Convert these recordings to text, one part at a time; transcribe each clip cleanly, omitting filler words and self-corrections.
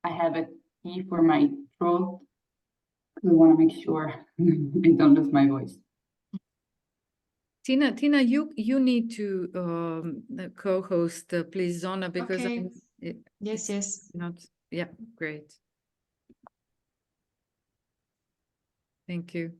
I have a tea for my throat. We want to make sure I don't lose my voice. Tina, you need to co-host, please, Zona, because okay. Yes. Not, yeah, great. Thank you.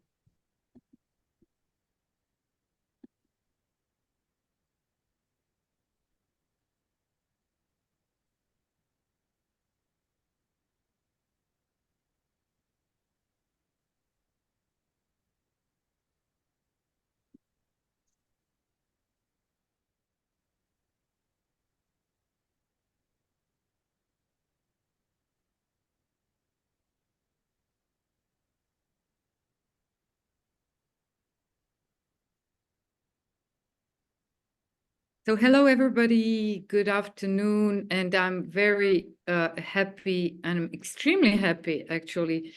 So hello, everybody. Good afternoon. And I'm very happy, and I'm extremely happy, actually,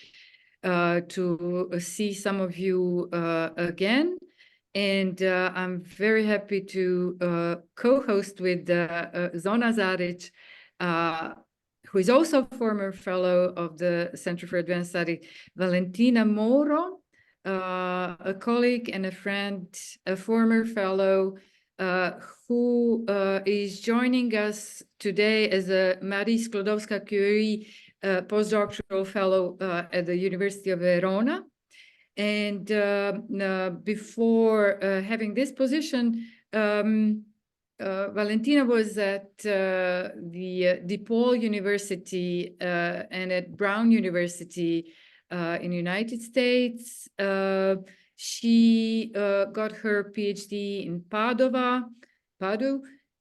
to see some of you again. And I'm very happy to co-host with Zona Zaric, who is also a former fellow of the Center for Advanced Study, Valentina Moro, a colleague and a friend, a former fellow, who is joining us today as a Marie Sklodowska-Curie postdoctoral fellow at the University of Verona. And before having this position, Valentina was at the DePaul University and at Brown University in the United States. She got her PhD in Padua,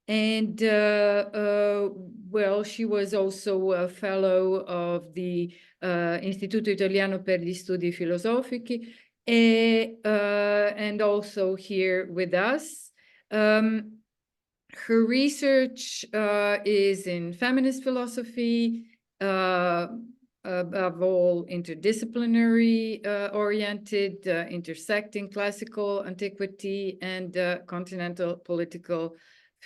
and well, she was also a fellow of the Istituto Italiano per gli Studi Filosofici, and also here with us. Her research is in feminist philosophy, above all interdisciplinary oriented, intersecting classical antiquity and continental political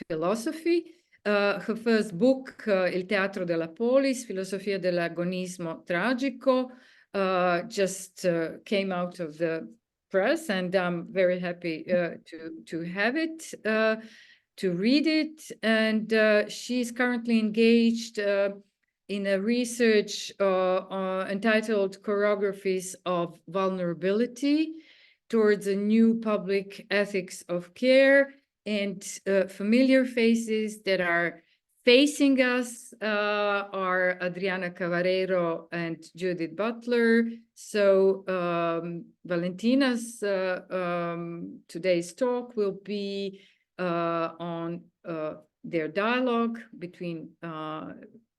philosophy. Her first book, Il teatro della polis, filosofia dell'agonismo tragico, just came out of the press, and I'm very happy to have it, to read it. And she's currently engaged in a research entitled Choreographies of Vulnerability towards a new public ethics of care, and familiar faces that are facing us are Adriana Cavarero and Judith Butler. So Valentina's today's talk will be on their dialogue between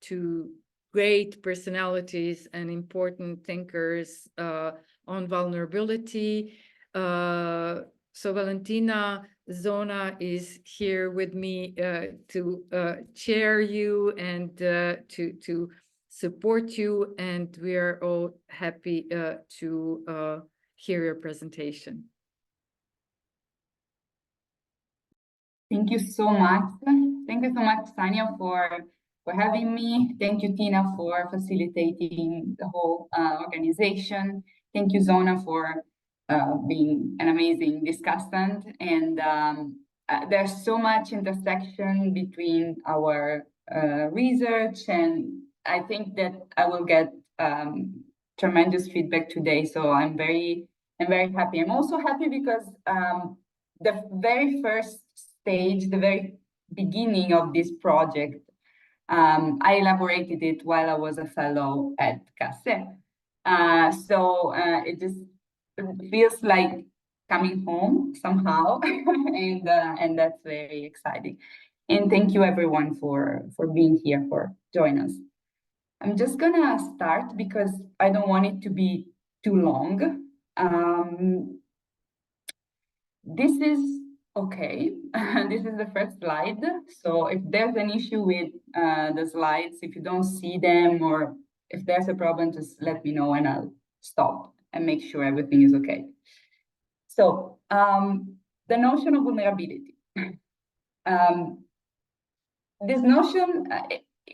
two great personalities and important thinkers on vulnerability. So Valentina, Zona is here with me to chair you and to support you, and we are all happy to hear your presentation. Thank you so much. Thank you so much, Sanja, for having me. Thank you, Tina, for facilitating the whole organization. Thank you, Zona, for being an amazing discussant. And there's so much intersection between our research, and I think that I will get tremendous feedback today. So I'm very happy. I'm also happy because the very first stage, the very beginning of this project, I elaborated it while I was a fellow at CAS SEE. So it just feels like coming home somehow, and that's very exciting. And thank you everyone for being here, for joining us. I'm just gonna start because I don't want it to be too long. This is okay. This is the first slide. So if there's an issue with the slides, if you don't see them, or if there's a problem, just let me know and I'll stop and make sure everything is okay. So the notion of vulnerability. This notion,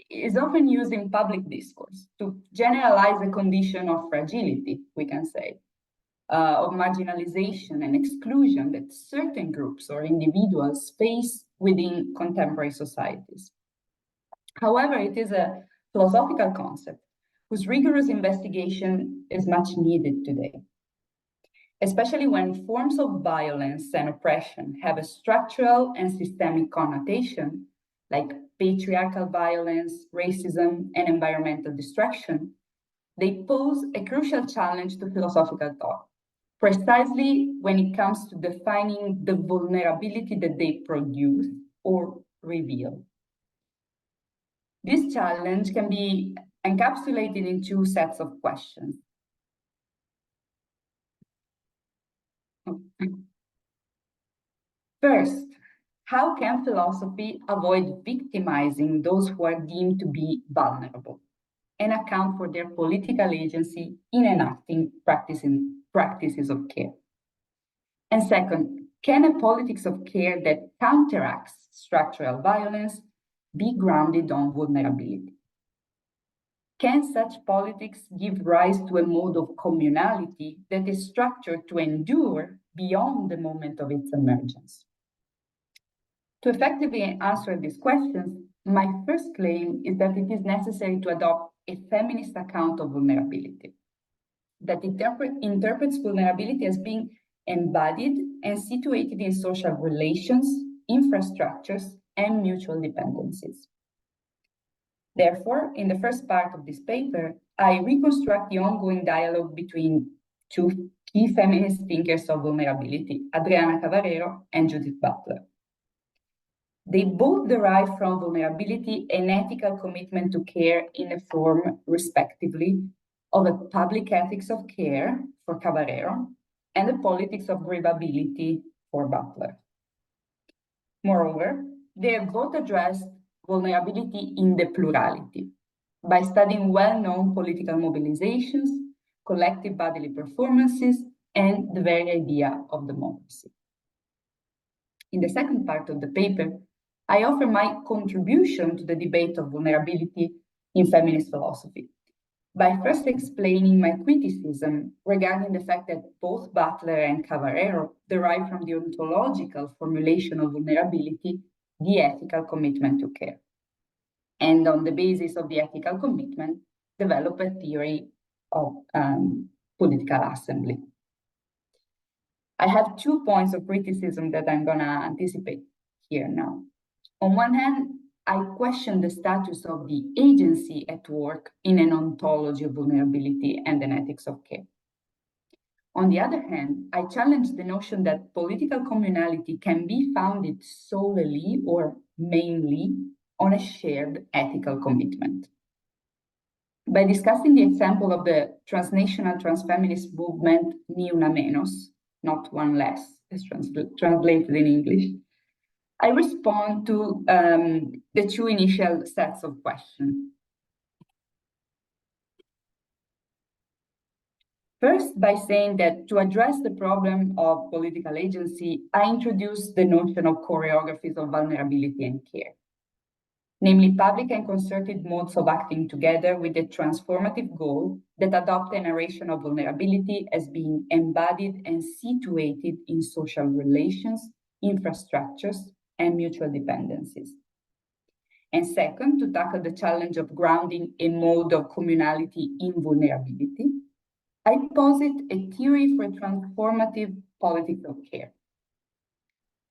is often used in public discourse to generalize a condition of fragility, we can say, of marginalization and exclusion that certain groups or individuals face within contemporary societies. However, it is a philosophical concept whose rigorous investigation is much needed today, especially when forms of violence and oppression have a structural and systemic connotation, like patriarchal violence, racism, and environmental destruction. They pose a crucial challenge to philosophical thought, precisely when it comes to defining the vulnerability that they produce or reveal. This challenge can be encapsulated in two sets of questions. First, how can philosophy avoid victimizing those who are deemed to be vulnerable and account for their political agency in enacting practices of care? And second, can a politics of care that counteracts structural violence be grounded on vulnerability? Can such politics give rise to a mode of communality that is structured to endure beyond the moment of its emergence? To effectively answer these questions, my first claim is that it is necessary to adopt a feminist account of vulnerability that interprets vulnerability as being embodied and situated in social relations, infrastructures, and mutual dependencies. Therefore, in the first part of this paper, I reconstruct the ongoing dialogue between two key feminist thinkers of vulnerability, Adriana Cavarero and Judith Butler. They both derive from vulnerability an ethical commitment to care in a form, respectively, of a public ethics of care for Cavarero and a politics of grievability for Butler. Moreover, they have both addressed vulnerability in the plurality by studying well-known political mobilizations, collective bodily performances, and the very idea of democracy. In the second part of the paper, I offer my contribution to the debate of vulnerability in feminist philosophy by first explaining my criticism regarding the fact that both Butler and Cavarero derive from the ontological formulation of vulnerability the ethical commitment to care. And on the basis of the ethical commitment, develop a theory of political assembly. I have 2 points of criticism that I'm gonna anticipate here now. On one hand, I question the status of the agency at work in an ontology of vulnerability and an ethics of care. On the other hand, I challenge the notion that political communality can be founded solely or mainly on a shared ethical commitment. By discussing the example of the transnational transfeminist movement Ni Una Menos, not one less, as translated in English, I respond to the two initial sets of questions. First, by saying that to address the problem of political agency, I introduced the notion of choreographies of vulnerability and care, namely public and concerted modes of acting together with the transformative goal that adopt a narration of vulnerability as being embodied and situated in social relations, infrastructures, and mutual dependencies. And second, to tackle the challenge of grounding a mode of communality in vulnerability, I posit a theory for transformative politics of care.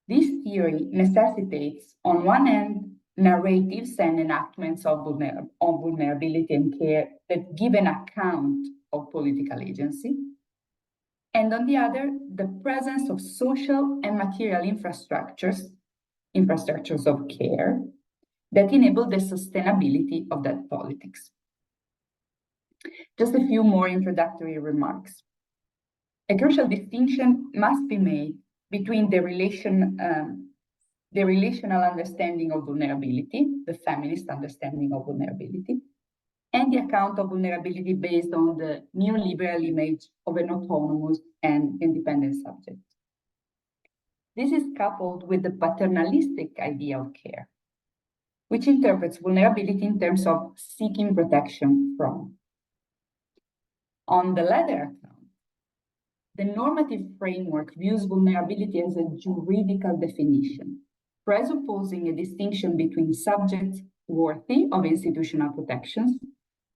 This theory necessitates, on one hand, narratives and enactments of vulnerability and care that give an account of political agency, and on the other, the presence of social and material infrastructures of care that enable the sustainability of that politics. Just a few more introductory remarks. A crucial distinction must be made between the relational understanding of vulnerability, the feminist understanding of vulnerability, and the account of vulnerability based on the neoliberal image of an autonomous and independent subject. This is coupled with the paternalistic idea of care, which interprets vulnerability in terms of seeking protection from. On the latter account, the normative framework views vulnerability as a juridical definition, presupposing a distinction between subjects worthy of institutional protections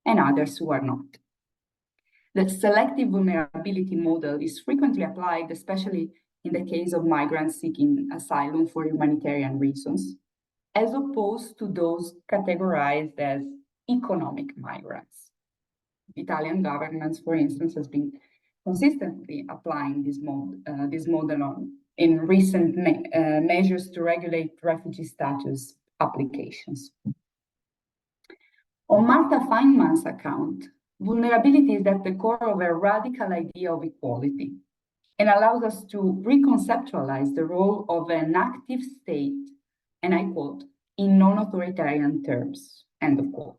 and others who are not. The selective vulnerability model is frequently applied, especially in the case of migrants seeking asylum for humanitarian reasons, as opposed to those categorized as economic migrants. Italian governance, for instance, has been consistently applying this model in recent measures to regulate refugee status applications. On Martha Feynman's account, vulnerability is at the core of a radical idea of equality and allows us to reconceptualize the role of an active state, and I quote, in non-authoritarian terms, end of quote.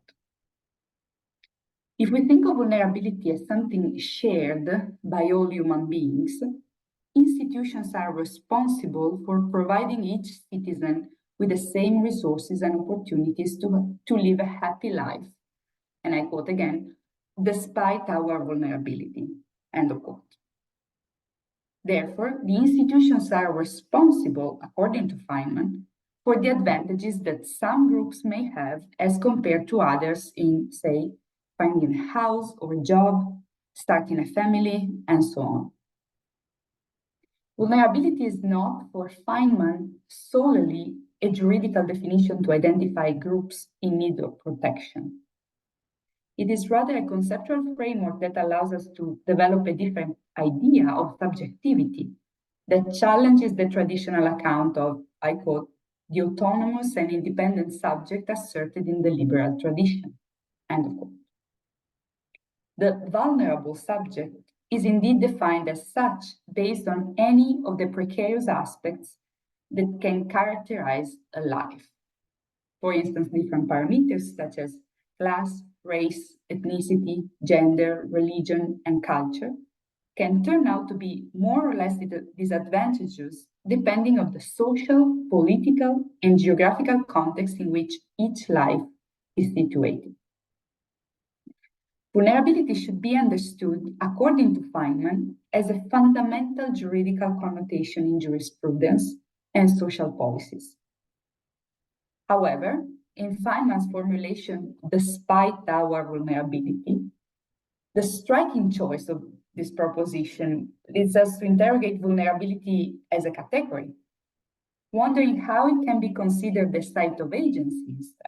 If we think of vulnerability as something shared by all human beings, institutions are responsible for providing each citizen with the same resources and opportunities to live a happy life, and I quote again, despite our vulnerability, end of quote. Therefore, the institutions are responsible, according to Feynman, for the advantages that some groups may have as compared to others in, say, finding a house or a job, starting a family, and so on. Vulnerability is not, for Feynman, solely a juridical definition to identify groups in need of protection. It is rather a conceptual framework that allows us to develop a different idea of subjectivity that challenges the traditional account of, I quote, the autonomous and independent subject asserted in the liberal tradition, end of quote. The vulnerable subject is indeed defined as such based on any of the precarious aspects that can characterize a life. For instance, different parameters such as class, race, ethnicity, gender, religion, and culture can turn out to be more or less disadvantageous depending on the social, political, and geographical context in which each life is situated. Vulnerability should be understood, according to Feynman, as a fundamental juridical connotation in jurisprudence and social policies. However, in Feynman's formulation, despite our vulnerability, the striking choice of this proposition leads us to interrogate vulnerability as a category, wondering how it can be considered a site of agency instead.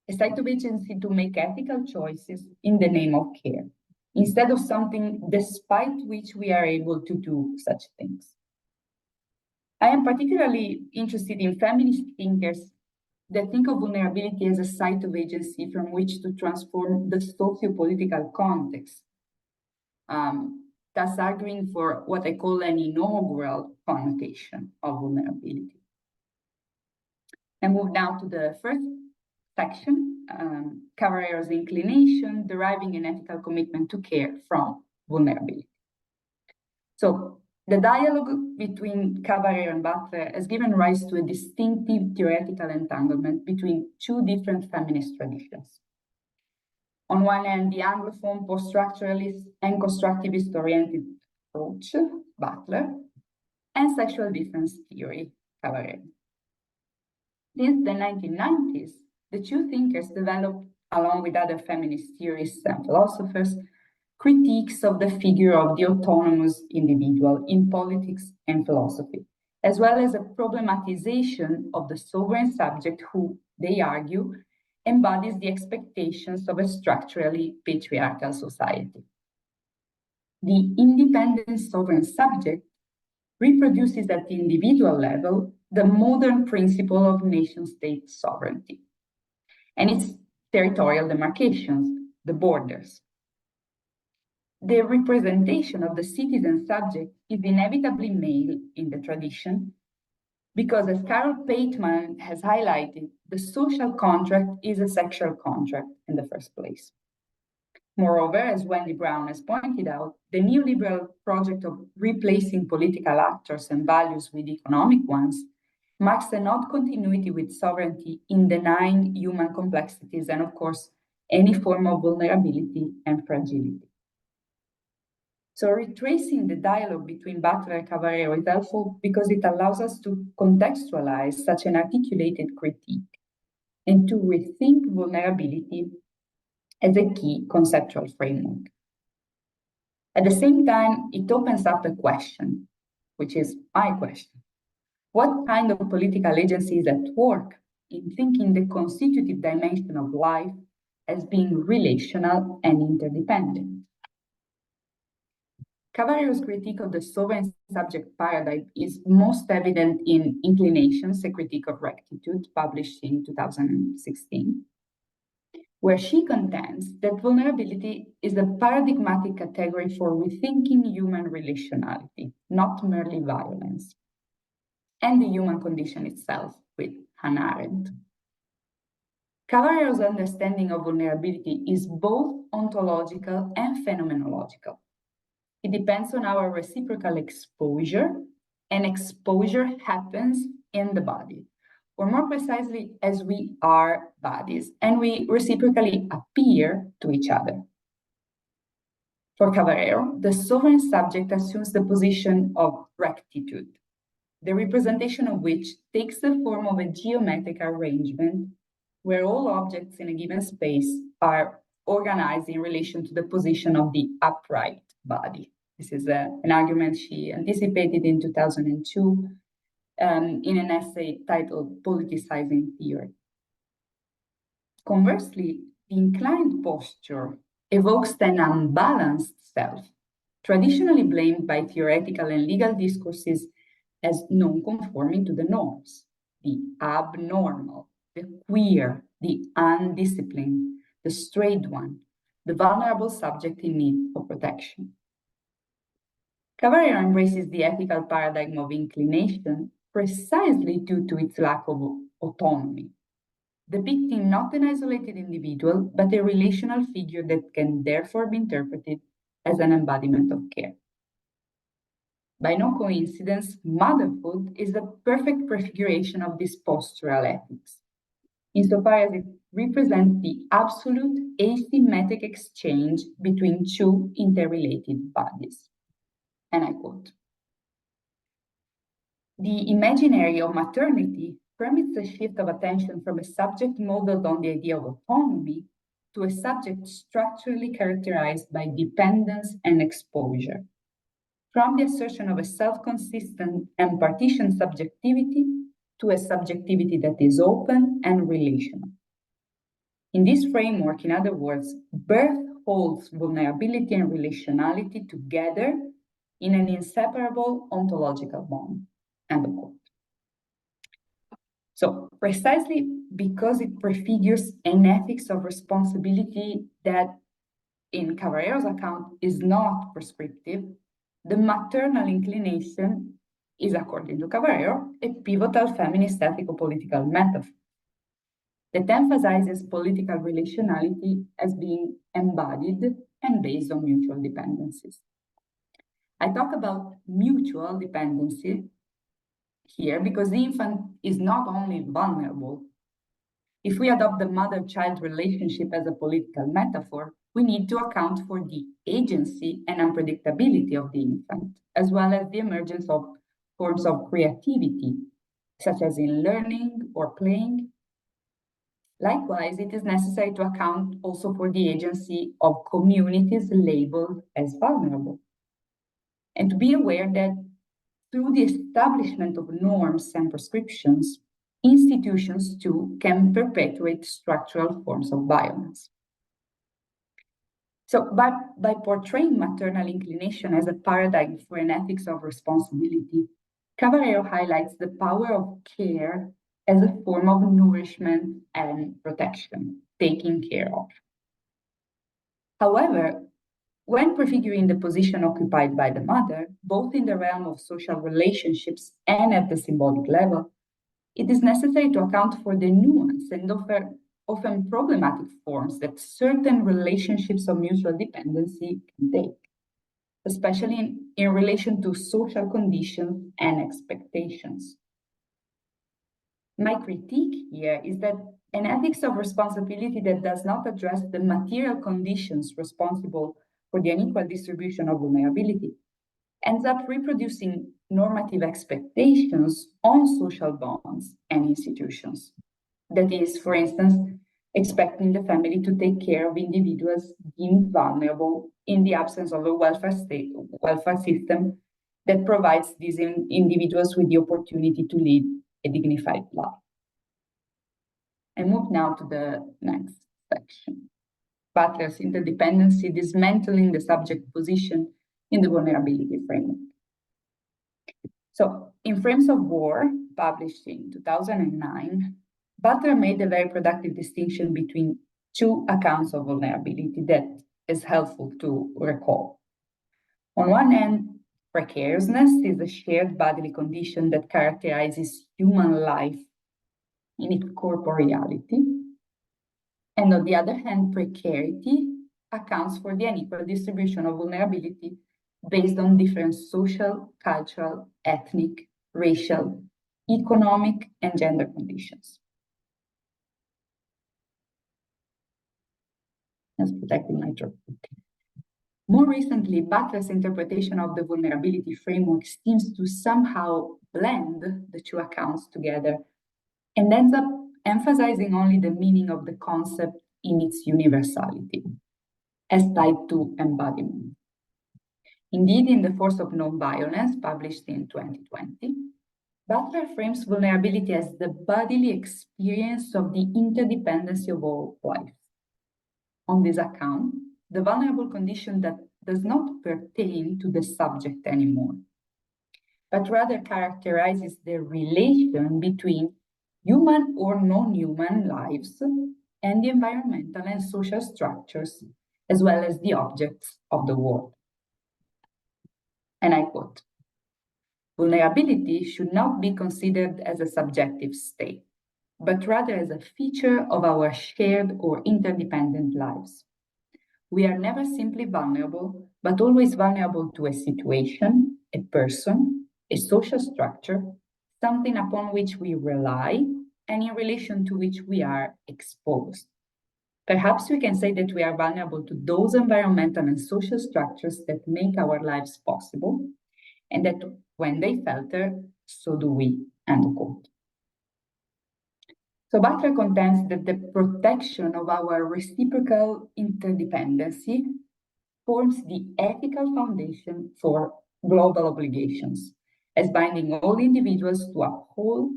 A site of agency to make ethical choices in the name of care, instead of something despite which we are able to do such things. I am particularly interested in feminist thinkers that think of vulnerability as a site of agency from which to transform the socio-political context, thus arguing for what I call an inaugural connotation of vulnerability. I move now to the first section, Cavallero's inclination, deriving an ethical commitment to care from vulnerability. So the dialogue between Cavallero and Butler has given rise to a distinctive theoretical entanglement between two different feminist traditions. On one hand, the Anglophone, post-structuralist, and constructivist-oriented approach, Butler, and sexual difference theory, Cavallero. Since the 1990s, the two thinkers developed, along with other feminist theorists and philosophers, critiques of the figure of the autonomous individual in politics and philosophy, as well as a problematization of the sovereign subject who, they argue, embodies the expectations of a structurally patriarchal society. The independent sovereign subject reproduces at the individual level the modern principle of nation-state sovereignty and its territorial demarcations, the borders. The representation of the citizen subject is inevitably male in the tradition because, as Carol Pateman has highlighted, the social contract is a sexual contract in the first place. Moreover, as Wendy Brown has pointed out, the neoliberal project of replacing political actors and values with economic ones marks an odd continuity with sovereignty in denying human complexities and, of course, any form of vulnerability and fragility. So retracing the dialogue between Butler and Cavallero is helpful because it allows us to contextualize such an articulated critique and to rethink vulnerability as a key conceptual framework. At the same time, it opens up a question, which is my question. What kind of political agency is at work in thinking the constitutive dimension of life as being relational and interdependent? Cavallero's critique of the sovereign subject paradigm is most evident in Inclinations, a Critique of Rectitude, published in 2016, where she contends that vulnerability is a paradigmatic category for rethinking human relationality, not merely violence, and the human condition itself, with Hannah Arendt. Cavallero's understanding of vulnerability is both ontological and phenomenological. It depends on our reciprocal exposure, and exposure happens in the body, or more precisely, as we are bodies, and we reciprocally appear to each other. For Cavallero, the sovereign subject assumes the position of rectitude, the representation of which takes the form of a geometric arrangement where all objects in a given space are organized in relation to the position of the upright body. This is an argument she anticipated in 2002 in an essay titled Politicizing Theory. Conversely, the inclined posture evokes an unbalanced self, traditionally blamed by theoretical and legal discourses as non-conforming to the norms, the abnormal, the queer, the undisciplined, the strayed one, the vulnerable subject in need of protection. Cavallero embraces the ethical paradigm of inclination precisely due to its lack of autonomy, depicting not an isolated individual, but a relational figure that can therefore be interpreted as an embodiment of care. By no coincidence, motherhood is the perfect prefiguration of this postural ethics, insofar as it represents the absolute asymmetric exchange between two interrelated bodies. And I quote, "The imaginary of maternity permits a shift of attention from a subject modeled on the idea of autonomy to a subject structurally characterized by dependence and exposure, from the assertion of a self-consistent and partitioned subjectivity to a subjectivity that is open and relational. In this framework, in other words, birth holds vulnerability and relationality together in an inseparable ontological bond." End of quote. So precisely because it prefigures an ethics of responsibility that, in Cavallero's account, is not prescriptive, the maternal inclination is, according to Cavallero, a pivotal feminist ethico-political metaphor that emphasizes political relationality as being embodied and based on mutual dependencies. I talk about mutual dependency here because the infant is not only vulnerable. If we adopt the mother-child relationship as a political metaphor, we need to account for the agency and unpredictability of the infant, as well as the emergence of forms of creativity, such as in learning or playing. Likewise, it is necessary to account also for the agency of communities labeled as vulnerable, and to be aware that through the establishment of norms and prescriptions, institutions too can perpetuate structural forms of violence. So by portraying maternal inclination as a paradigm for an ethics of responsibility, Cavallero highlights the power of care as a form of nourishment and protection, taking care of. However, when prefiguring the position occupied by the mother, both in the realm of social relationships and at the symbolic level, it is necessary to account for the nuance and often problematic forms that certain relationships of mutual dependency can take, especially in relation to social conditions and expectations. My critique here is that an ethics of responsibility that does not address the material conditions responsible for the unequal distribution of vulnerability ends up reproducing normative expectations on social bonds and institutions. That is, for instance, expecting the family to take care of individuals deemed vulnerable in the absence of a welfare system that provides these individuals with the opportunity to lead a dignified life. I move now to the next section. Butler's interdependency, dismantling the subject position in the vulnerability framework. So, in Frames of War, published in 2009, Butler made a very productive distinction between two accounts of vulnerability that is helpful to recall. On one hand, precariousness is a shared bodily condition that characterizes human life in its corporeality. And on the other hand, precarity accounts for the unequal distribution of vulnerability based on different social, cultural, ethnic, racial, economic, and gender conditions. That's protecting my throat. More recently, Butler's interpretation of the vulnerability framework seems to somehow blend the two accounts together and ends up emphasizing only the meaning of the concept in its universality, as tied to embodiment. Indeed, in The Force of Nonviolence, published in 2020, Butler frames vulnerability as the bodily experience of the interdependency of all life. On this account, the vulnerable condition that does not pertain to the subject anymore, but rather characterizes the relation between human or non-human lives and the environmental and social structures, as well as the objects of the world. And I quote, "Vulnerability should not be considered as a subjective state, but rather as a feature of our shared or interdependent lives. We are never simply vulnerable, but always vulnerable to a situation, a person, a social structure, something upon which we rely, and in relation to which we are exposed. Perhaps we can say that we are vulnerable to those environmental and social structures that make our lives possible, and that when they falter, so do we," end quote. So Butler contends that the protection of our reciprocal interdependency forms the ethical foundation for global obligations, as binding all individuals to uphold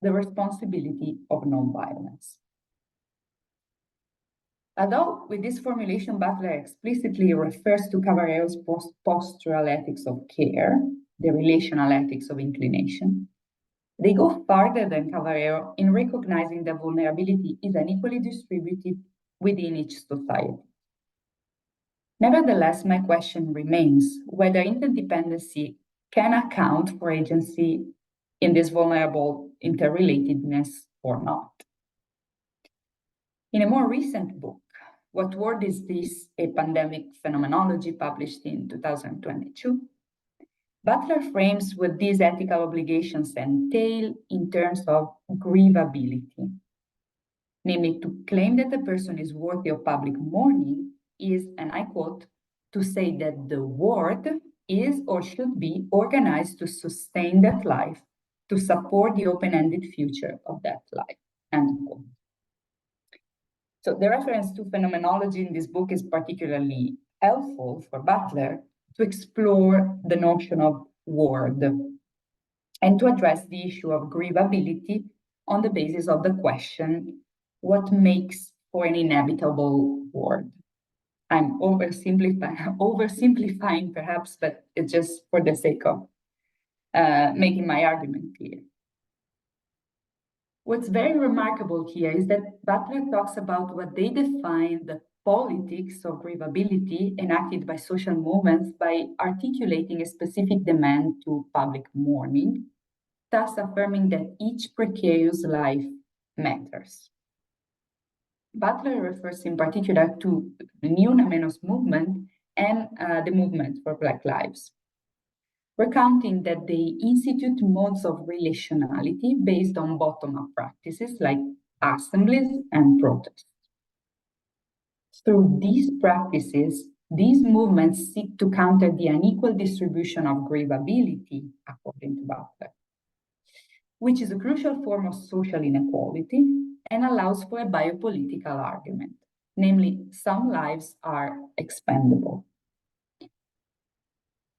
the responsibility of nonviolence. Although with this formulation, Butler explicitly refers to Cavarero's postural ethics of care, the relational ethics of inclination, they go farther than Cavarero in recognizing that vulnerability is unequally distributed within each society. Nevertheless, my question remains whether interdependency can account for agency in this vulnerable interrelatedness or not. In a more recent book, What Word Is This? A Pandemic Phenomenology, published in 2022, Butler frames what these ethical obligations entail in terms of grievability. Namely, to claim that a person is worthy of public mourning is, and I quote, to say that the world is or should be organized to sustain that life, to support the open-ended future of that life, end quote. So the reference to phenomenology in this book is particularly helpful for Butler to explore the notion of word and to address the issue of grievability on the basis of the question, what makes for an inhabitable world? I'm oversimplifying perhaps, but it's just for the sake of making my argument clear. What's very remarkable here is that Butler talks about what they define the politics of grievability enacted by social movements by articulating a specific demand to public mourning, thus affirming that each precarious life matters. Butler refers in particular to the Ni Una Menos movement and the movement for Black lives. recounting that they institute modes of relationality based on bottom-up practices like assemblies and protests. Through these practices, these movements seek to counter the unequal distribution of grievability, according to Butler, which is a crucial form of social inequality and allows for a biopolitical argument, namely, some lives are expendable.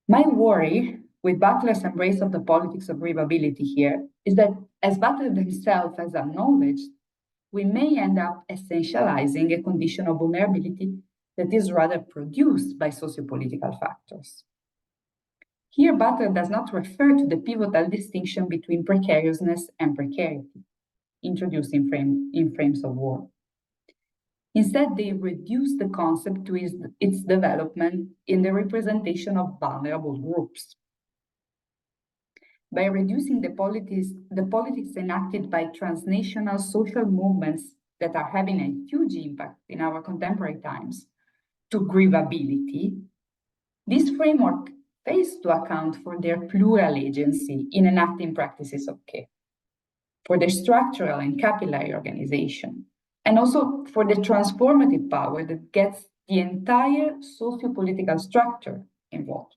My worry with Butler's embrace of the politics of grievability here is that, as Butler himself has acknowledged, we may end up essentializing a condition of vulnerability that is rather produced by sociopolitical factors. Here, Butler does not refer to the pivotal distinction between precariousness and precarity, introduced in frames of work. Instead, they reduce the concept to its development in the representation of vulnerable groups. By reducing the politics enacted by transnational social movements that are having a huge impact in our contemporary times to grievability, this framework fails to account for their plural agency in enacting practices of care, for their structural and capillary organization, and also for the transformative power that gets the entire socio-political structure involved.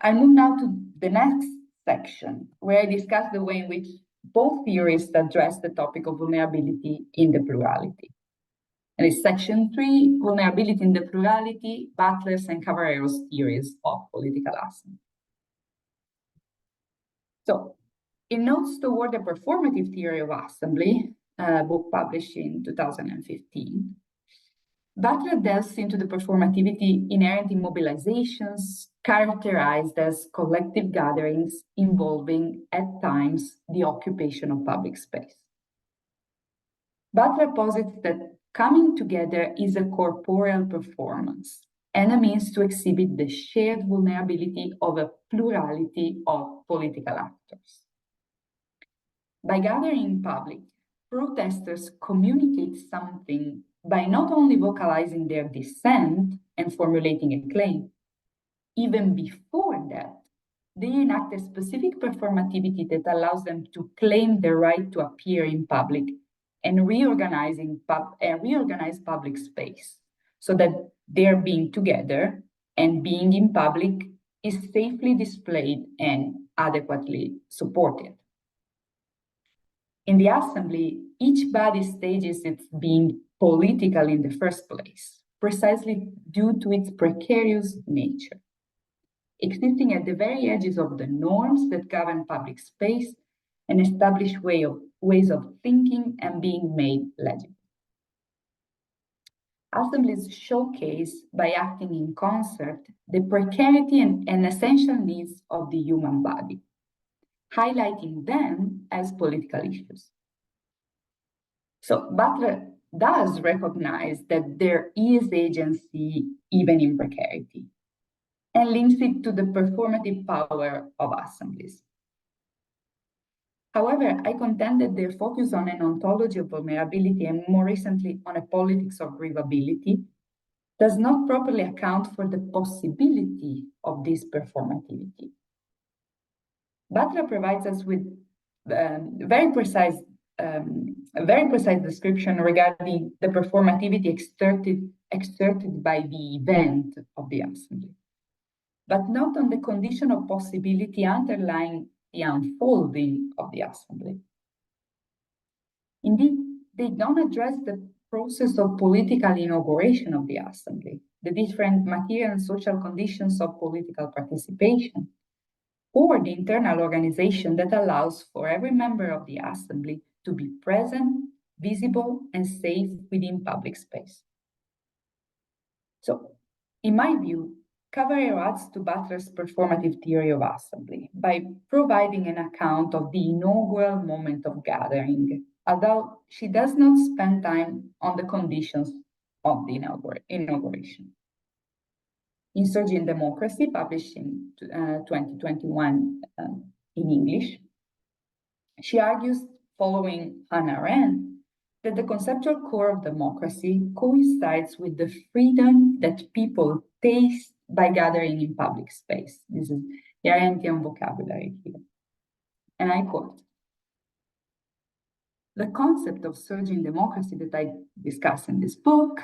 I move now to the next section, where I discuss the way in which both theorists address the topic of vulnerability in the plurality. And it's section 3, vulnerability in the plurality, Butler's and Cavallero's theories of political assembly. So, in Notes Toward the Performative Theory of Assembly, a book published in 2015, Butler delves into the performativity inherent in mobilizations characterized as collective gatherings involving, at times, the occupation of public space. Butler posits that coming together is a corporeal performance and a means to exhibit the shared vulnerability of a plurality of political actors. By gathering in public, protesters communicate something by not only vocalizing their dissent and formulating a claim. Even before that, they enact a specific performativity that allows them to claim the right to appear in public and reorganize public space so that their being together and being in public is safely displayed and adequately supported. In the assembly, each body stages its being political in the first place, precisely due to its precarious nature, existing at the very edges of the norms that govern public space and establish ways of thinking and being made legible. Assemblies showcase, by acting in concert, the precarity and essential needs of the human body, highlighting them as political issues. So Butler does recognize that there is agency even in precarity, and links it to the performative power of assemblies. However, I contend that their focus on an ontology of vulnerability and more recently on a politics of grievability does not properly account for the possibility of this performativity. Butler provides us with a very precise description regarding the performativity exerted by the event of the assembly, but not on the condition of possibility underlying the unfolding of the assembly. Indeed, they don't address the process of political inauguration of the assembly, the different material and social conditions of political participation, or the internal organization that allows for every member of the assembly to be present, visible, and safe within public space. So, in my view, Cavallero adds to Butler's performative theory of assembly by providing an account of the inaugural moment of gathering, although she does not spend time on the conditions of the inauguration. In Surging Democracy, published in 2021 in English, she argues, following Hannah Arendt, that the conceptual core of democracy coincides with the freedom that people taste by gathering in public space. This is the Arendtian vocabulary here. And I quote, the concept of surging democracy that I discuss in this book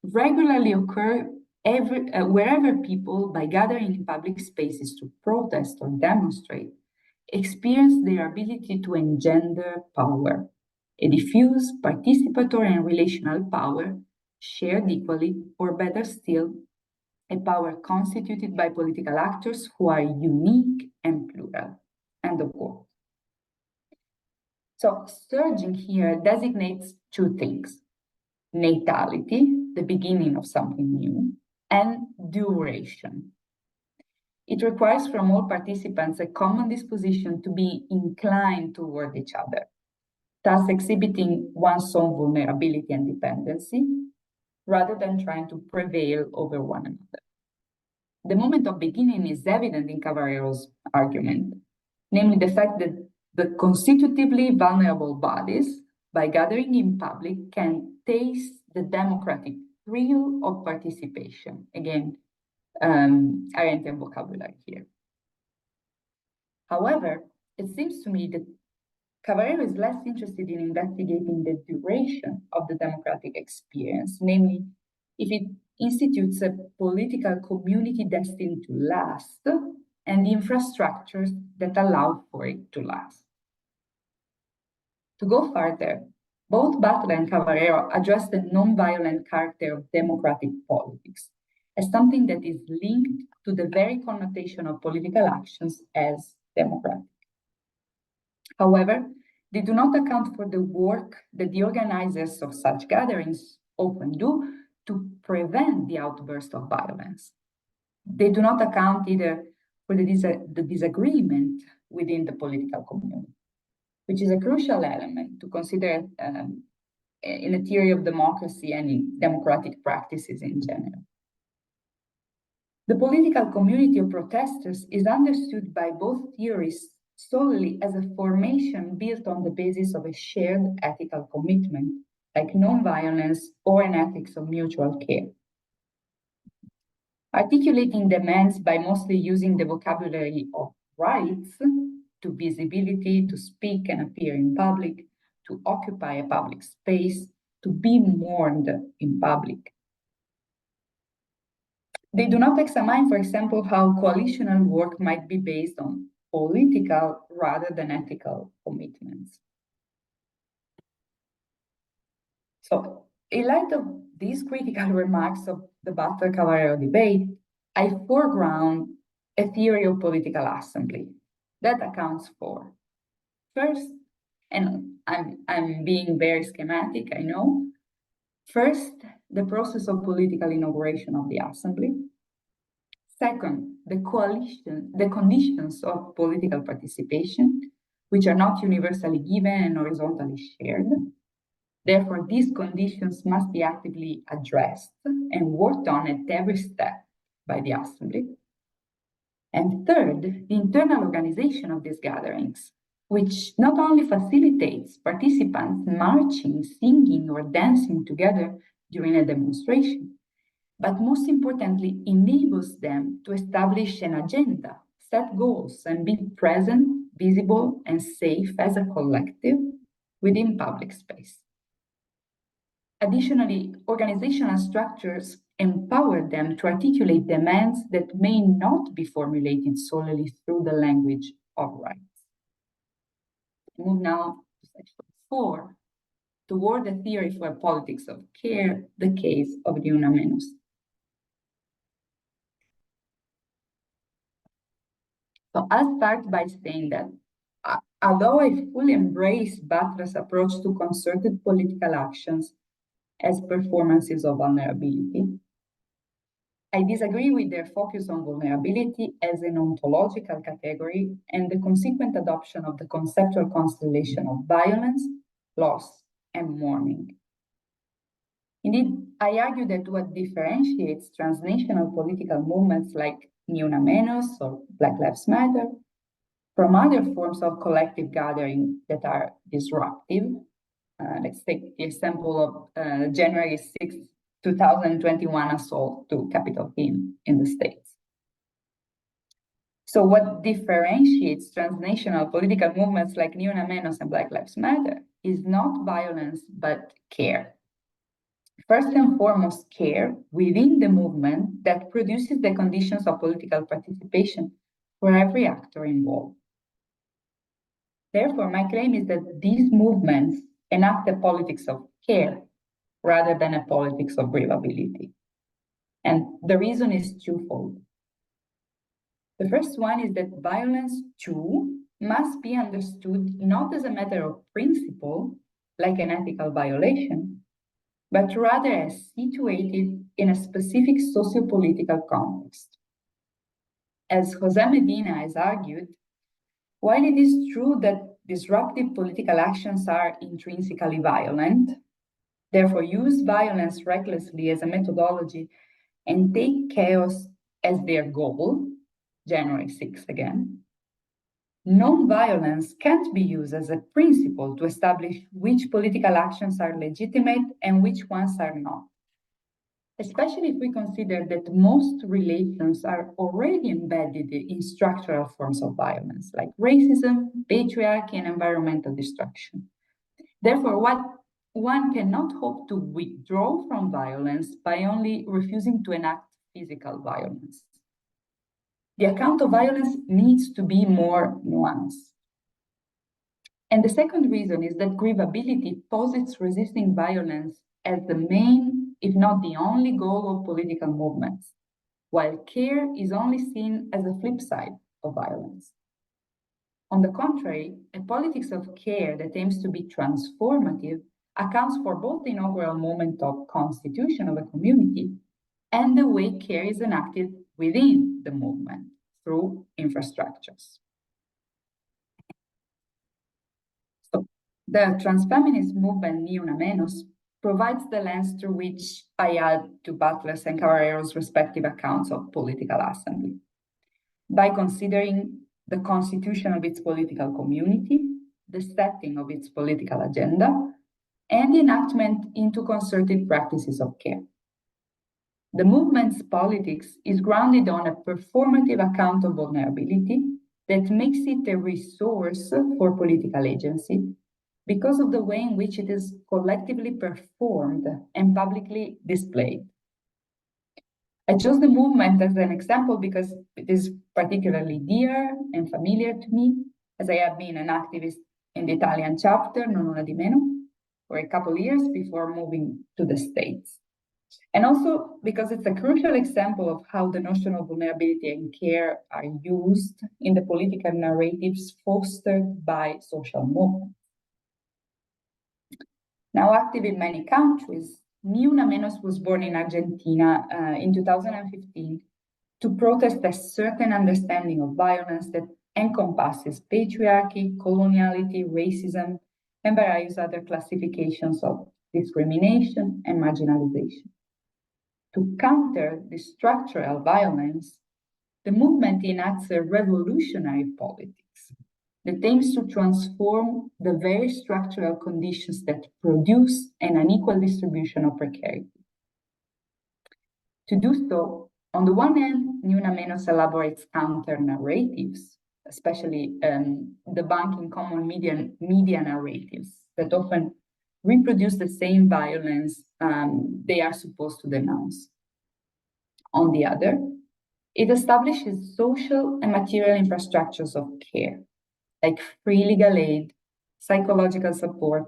regularly occur wherever people, by gathering in public spaces to protest or demonstrate, experience their ability to engender power, a diffuse, participatory, and relational power, shared equally, or better still, a power constituted by political actors who are unique and plural. End of quote. So surging here designates two things: natality, the beginning of something new, and duration. It requires from all participants a common disposition to be inclined toward each other, thus exhibiting one's own vulnerability and dependency, rather than trying to prevail over one another. The moment of beginning is evident in Cavarero's argument, namely the fact that the constitutively vulnerable bodies, by gathering in public, can taste the democratic thrill of participation. Again, Arendtian vocabulary here. However, it seems to me that Cavarero is less interested in investigating the duration of the democratic experience, namely, if it institutes a political community destined to last and the infrastructures that allow for it to last. To go further, both Butler and Cavarero address the non-violent character of democratic politics as something that is linked to the very connotation of political actions as democratic. However, they do not account for the work that the organizers of such gatherings often do to prevent the outburst of violence. They do not account either for the disagreement within the political community, which is a crucial element to consider in a theory of democracy and in democratic practices in general. The political community of protesters is understood by both theories solely as a formation built on the basis of a shared ethical commitment, like nonviolence or an ethics of mutual care. Articulating demands by mostly using the vocabulary of rights, to visibility, to speak and appear in public, to occupy a public space, to be mourned in public. They do not examine, for example, how coalitional work might be based on political rather than ethical commitments. So, in light of these critical remarks of the Butler-Cavarero debate, I foreground a theory of political assembly that accounts for, first, and I'm being very schematic, I know, first, the process of political inauguration of the assembly. Second, the conditions of political participation, which are not universally given and horizontally shared. Therefore, these conditions must be actively addressed and worked on at every step by the assembly. And third, the internal organization of these gatherings, which not only facilitates participants marching, singing, or dancing together during a demonstration, but most importantly, enables them to establish an agenda, set goals, and be present, visible, and safe as a collective within public space. Additionally, organizational structures empower them to articulate demands that may not be formulated solely through the language of rights. Move now to section 4, toward the theory for politics of care, the case of Ni Una Menos. So I'll start by saying that although I fully embrace Butler's approach to concerted political actions as performances of vulnerability, I disagree with their focus on vulnerability as an ontological category and the consequent adoption of the conceptual constellation of violence, loss, and mourning. Indeed, I argue that what differentiates transnational political movements like Ni Una Menos or Black Lives Matter from other forms of collective gathering that are disruptive, let's take the example of January 6th 2021 assault to Capitol Hill in the States. So what differentiates transnational political movements like Ni Una Menos and Black Lives Matter is not violence, but care. First and foremost, care within the movement that produces the conditions of political participation for every actor involved. Therefore, my claim is that these movements enact a politics of care rather than a politics of grievability. And the reason is twofold. The first one is that violence, too, must be understood not as a matter of principle, like an ethical violation, but rather as situated in a specific socio-political context. As José Medina has argued, while it is true that disruptive political actions are intrinsically violent, therefore use violence recklessly as a methodology and take chaos as their goal, January 6th again, non-violence can't be used as a principle to establish which political actions are legitimate and which ones are not, especially if we consider that most relations are already embedded in structural forms of violence, like racism, patriarchy, and environmental destruction. Therefore, one cannot hope to withdraw from violence by only refusing to enact physical violence. The account of violence needs to be more nuanced. And the second reason is that grievability posits resisting violence as the main, if not the only goal of political movements, while care is only seen as a flip side of violence. On the contrary, a politics of care that aims to be transformative accounts for both the inaugural moment of constitution of a community and the way care is enacted within the movement through infrastructures. So the transfeminist movement Ni Una Menos provides the lens through which I add to Butler's and Caballero's respective accounts of political assembly. By considering the constitution of its political community, the setting of its political agenda, and the enactment into concerted practices of care. The movement's politics is grounded on a performative account of vulnerability that makes it a resource for political agency because of the way in which it is collectively performed and publicly displayed. I chose the movement as an example because it is particularly dear and familiar to me, as I have been an activist in the Italian chapter, Non Una di Meno, for a couple of years before moving to the States. And also because it's a crucial example of how the notion of vulnerability and care are used in the political narratives fostered by social movements. Now active in many countries, Ni Una Menos was born in Argentina in 2015 to protest a certain understanding of violence that encompasses patriarchy, coloniality, racism, and various other classifications of discrimination and marginalization. To counter this structural violence, the movement enacts a revolutionary politics that aims to transform the very structural conditions that produce an unequal distribution of precarity. To do so, on the one hand, Ni Una Menos elaborates counter-narratives, especially debunking common media narratives that often reproduce the same violence they are supposed to denounce. On the other, it establishes social and material infrastructures of care, like free legal aid, psychological support,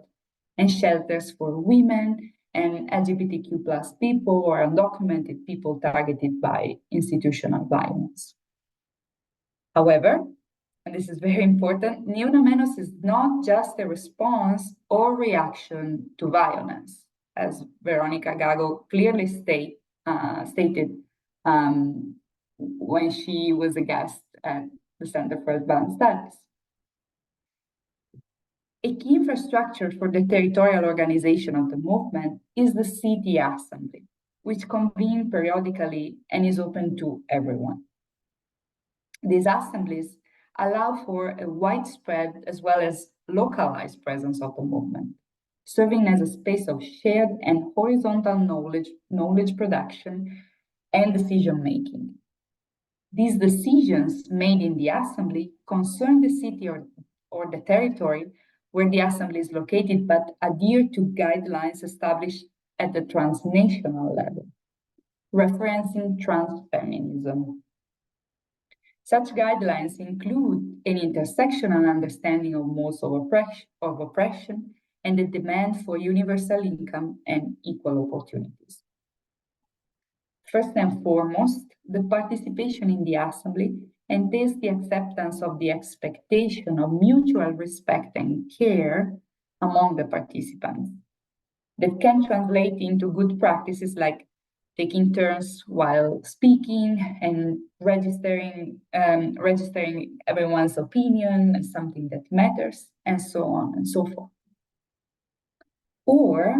and shelters for women and LGBTQ+ people or undocumented people targeted by institutional violence. However, and this is very important, Ni Una Menos is not just a response or reaction to violence, as Veronica Gago clearly stated when she was a guest at the Center for Advanced Studies. A key infrastructure for the territorial organization of the movement is the city assembly, which convenes periodically and is open to everyone. These assemblies allow for a widespread as well as localized presence of the movement, serving as a space of shared and horizontal knowledge production and decision-making. These decisions made in the assembly concern the city or the territory where the assembly is located, but adhere to guidelines established at the transnational level, referencing transfeminism. Such guidelines include an intersectional understanding of modes of oppression and the demand for universal income and equal opportunities. First and foremost, the participation in the assembly entails the acceptance of the expectation of mutual respect and care among the participants that can translate into good practices like taking turns while speaking and registering everyone's opinion as something that matters, and so on and so forth. Or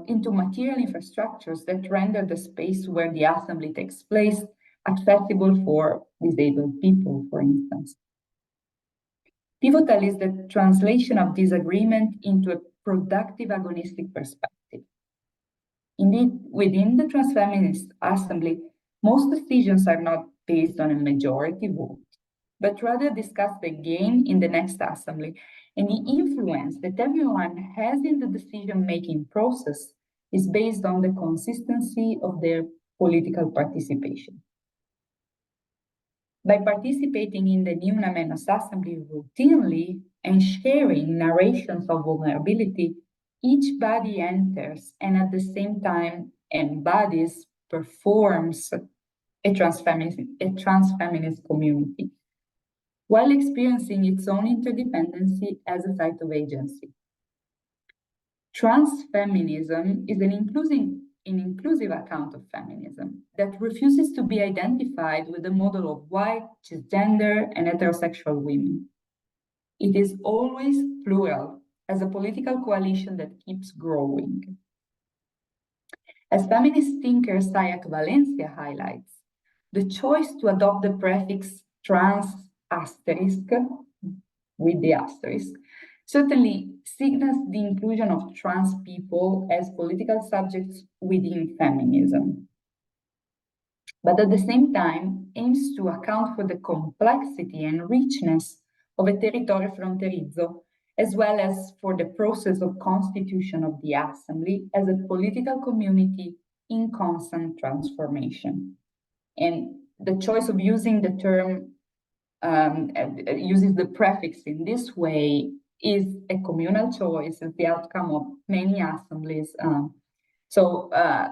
into material infrastructures that render the space where the assembly takes place accessible for disabled people, for instance. Pivotal is the translation of this agreement into a productive agonistic perspective. Indeed, within the transfeminist assembly, most decisions are not based on a majority vote, but rather discuss the gain in the next assembly, and the influence that everyone has in the decision-making process is based on the consistency of their political participation. By participating in the Ni Una Menos assembly routinely and sharing narrations of vulnerability, each body enters and at the same time embodies, performs a transfeminist community, while experiencing its own interdependency as a site of agency. Transfeminism is an inclusive account of feminism that refuses to be identified with the model of white, cisgender, and heterosexual women. It is always plural, as a political coalition that keeps growing. As feminist thinker Sanja Bojanić highlights, the choice to adopt the prefix trans asterisk with the asterisk certainly signals the inclusion of trans people as political subjects within feminism, but at the same time aims to account for the complexity and richness of a territorio fronterizzo, as well as for the process of constitution of the assembly as a political community in constant transformation. And the choice of using the term uses the prefix in this way is a communal choice, is the outcome of many assemblies. So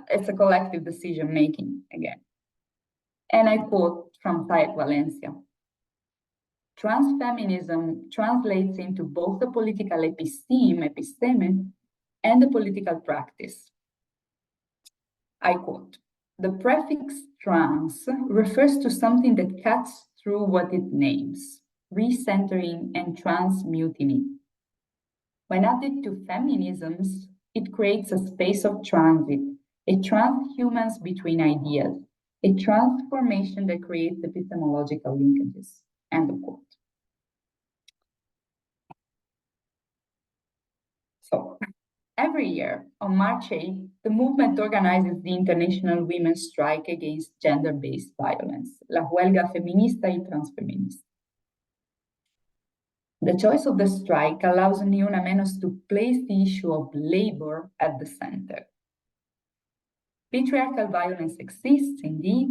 it's a collective decision making again. And I quote from Sanja Bojanić: transfeminism translates into both the political episteme, and the political practice. I quote: the prefix trans refers to something that cuts through what it names, recentering and transmutiny. When added to feminisms, it creates a space of transit, a transhumance between ideas, a transformation that creates epistemological linkages. End of quote. So, every year, on March 8th, the movement organizes the International Women's Strike Against Gender-Based Violence, La Huelga Feminista y Transfeminista. The choice of the strike allows Ni Una Menos to place the issue of labor at the center. Patriarchal violence exists, indeed,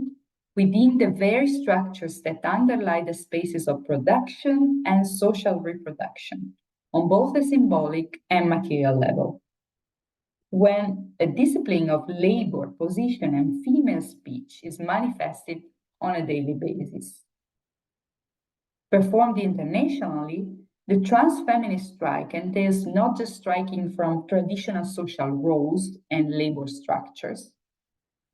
within the very structures that underlie the spaces of production and social reproduction, on both the symbolic and material level. When a discipline of labor, position, and female speech is manifested on a daily basis. Performed internationally, the transfeminist strike entails not just striking from traditional social roles and labor structures,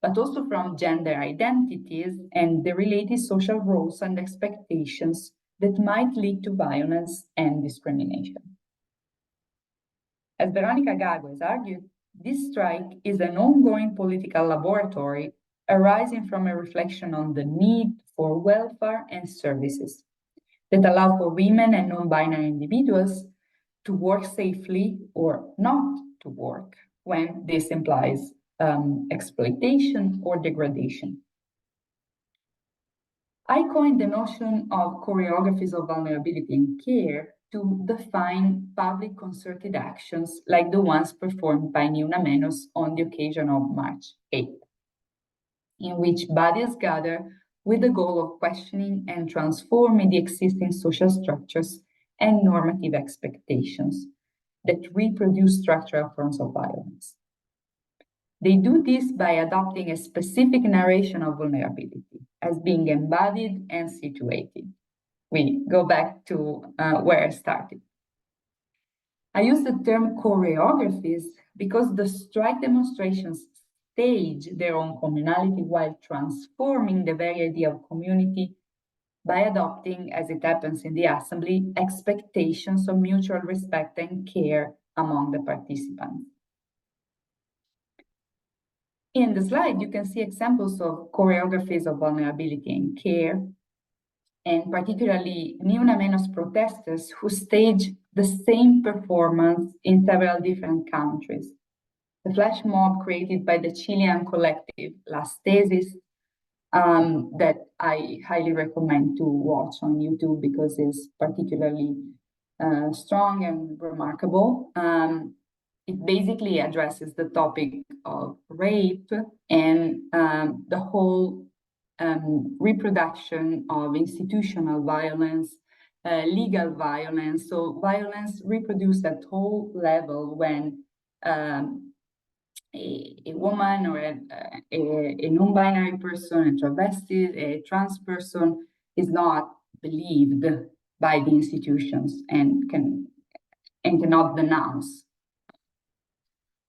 but also from gender identities and the related social roles and expectations that might lead to violence and discrimination. As Veronica Gago has argued, this strike is an ongoing political laboratory arising from a reflection on the need for welfare and services that allow for women and non-binary individuals to work safely or not to work when this implies exploitation or degradation. I coined the notion of choreographies of vulnerability and care to define public concerted actions like the ones performed by Ni Una Menos on the occasion of March 8th, in which bodies gather with the goal of questioning and transforming the existing social structures and normative expectations that reproduce structural forms of violence. They do this by adopting a specific narration of vulnerability as being embodied and situated. We go back to where I started. I use the term choreographies because the strike demonstrations stage their own communality while transforming the very idea of community by adopting, as it happens in the assembly, expectations of mutual respect and care among the participants. In the slide, you can see examples of choreographies of vulnerability and care, and particularly Ni Una Menos protesters who stage the same performance in several different countries. The flash mob created by the Chilean collective Las Tesis, that I highly recommend to watch on YouTube because it's particularly strong and remarkable. It basically addresses the topic of rape and the whole reproduction of institutional violence, legal violence. So violence reproduced at all level when a woman or a non-binary person, a travesti, a trans person is not believed by the institutions and cannot denounce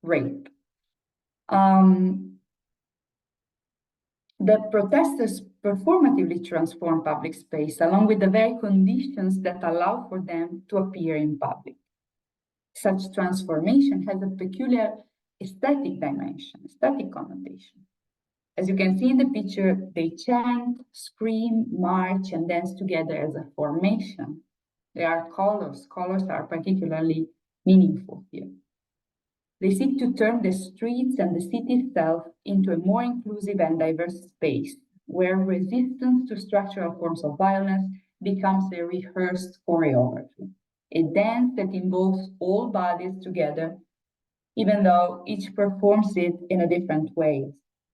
rape. The protesters performatively transform public space along with the very conditions that allow for them to appear in public. Such transformation has a peculiar aesthetic dimension, aesthetic connotation. As you can see in the picture, they chant, scream, march, and dance together as a formation. There are colors. Colors are particularly meaningful here. They seek to turn the streets and the city itself into a more inclusive and diverse space, where resistance to structural forms of violence becomes a rehearsed choreography, a dance that involves all bodies together, even though each performs it in a different way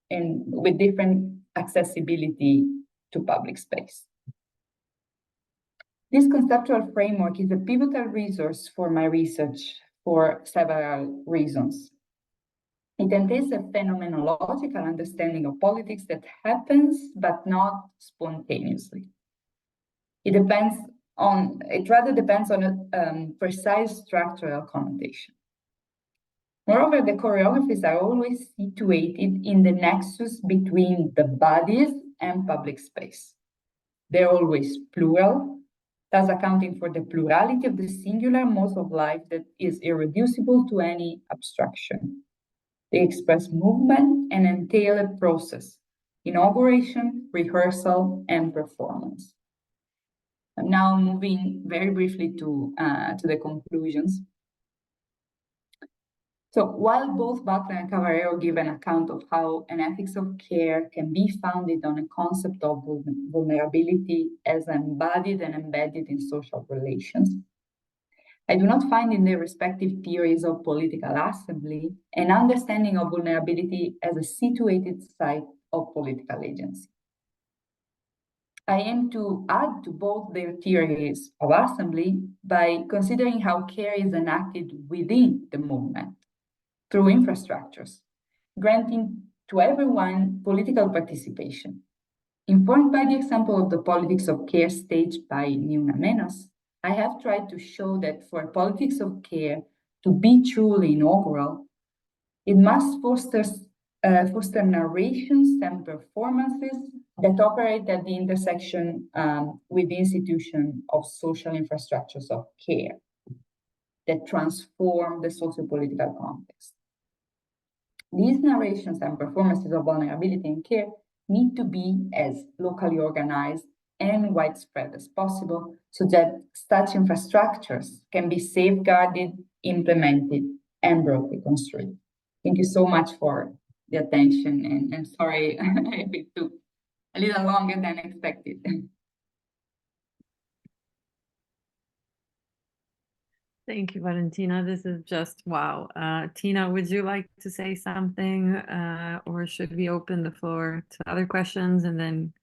and with different accessibility to public space. This conceptual framework is a pivotal resource for my research for several reasons. It entails a phenomenological understanding of politics that happens, but not spontaneously. It rather depends on a precise structural connotation. Moreover, the choreographies are always situated in the nexus between the bodies and public space. They're always plural, thus accounting for the plurality of the singular modes of life that is irreducible to any abstraction. They express movement and entail a process, inauguration, rehearsal, and performance. I'm now moving very briefly to the conclusions. So while both Butler and Caballero give an account of how an ethics of care can be founded on a concept of vulnerability as embodied and embedded in social relations, I do not find in their respective theories of political assembly an understanding of vulnerability as a situated site of political agency. I aim to add to both their theories of assembly by considering how care is enacted within the movement, through infrastructures, granting to everyone political participation. Informed by the example of the politics of care staged by Ni Una Menos, I have tried to show that for politics of care to be truly inaugural, it must foster narrations and performances that operate at the intersection with the institution of social infrastructures of care that transform the socio-political context. These narrations and performances of vulnerability and care need to be as locally organized and widespread as possible, so that such infrastructures can be safeguarded, implemented, and broadly construed. Thank you so much for the attention, and sorry if it took a little longer than expected. Thank you, Valentina. This is just wow. Tina, would you like to say something, or should we open the floor to other questions and then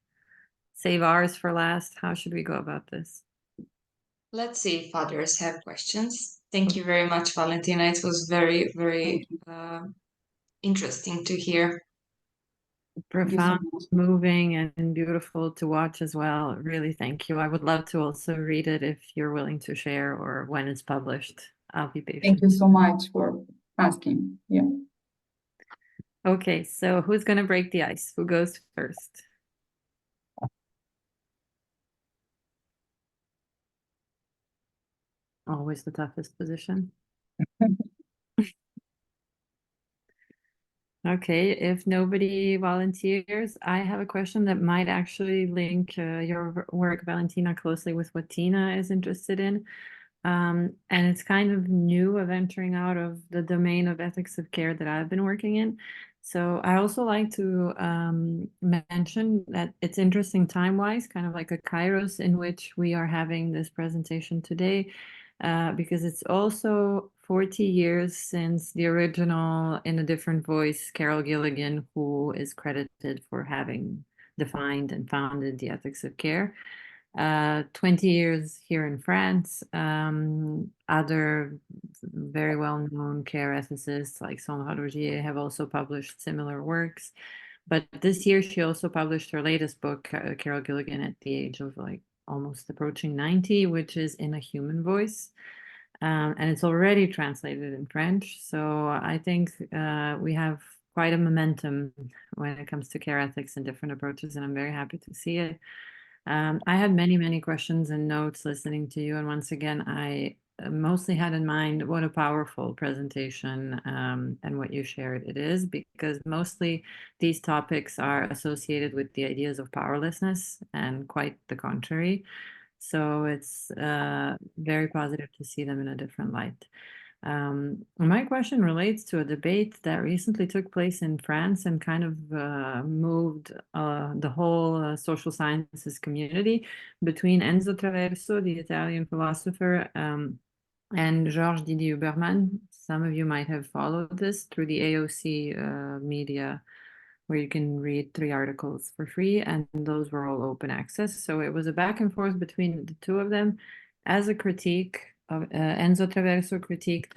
save ours for last? How should we go about this? Let's see if others have questions. Thank you very much, Valentina. It was very, very interesting to hear. Profound, moving, and beautiful to watch as well. Really, thank you. I would love to also read it if you're willing to share, or when it's published. I'll be patient. Thank you so much for asking. Yeah. Okay, so who's going to break the ice? Who goes first? Always the toughest position. Okay, if nobody volunteers, I have a question that might actually link your work, Valentina, closely with what Tina is interested in. And it's kind of new of entering out of the domain of ethics of care that I've been working in. So I also like to mention that it's interesting time-wise, kind of like a kairos in which we are having this presentation today, because it's also 40 years since the original, in a different voice, Carol Gilligan, who is credited for having defined and founded the ethics of care. 20 years here in France. Other very well-known care ethicists like Sanja have also published similar works. But this year she also published her latest book, Carol Gilligan, at the age of like almost approaching 90, which is In a Human Voice. And it's already translated in French. So I think we have quite a momentum when it comes to care ethics and different approaches, and I'm very happy to see it. I had many questions and notes listening to you, and once again, I mostly had in mind what a powerful presentation and what you shared it is, because mostly these topics are associated with the ideas of powerlessness and quite the contrary. So it's very positive to see them in a different light. My question relates to a debate that recently took place in France and kind of moved the whole social sciences community between Enzo Traverso, the Italian philosopher, and Georges Didier Huberman. Some of you might have followed this through the AOC media, where you can read 3 articles for free, and those were all open access. So it was a back and forth between the two of them as a critique of Enzo Traverso critiqued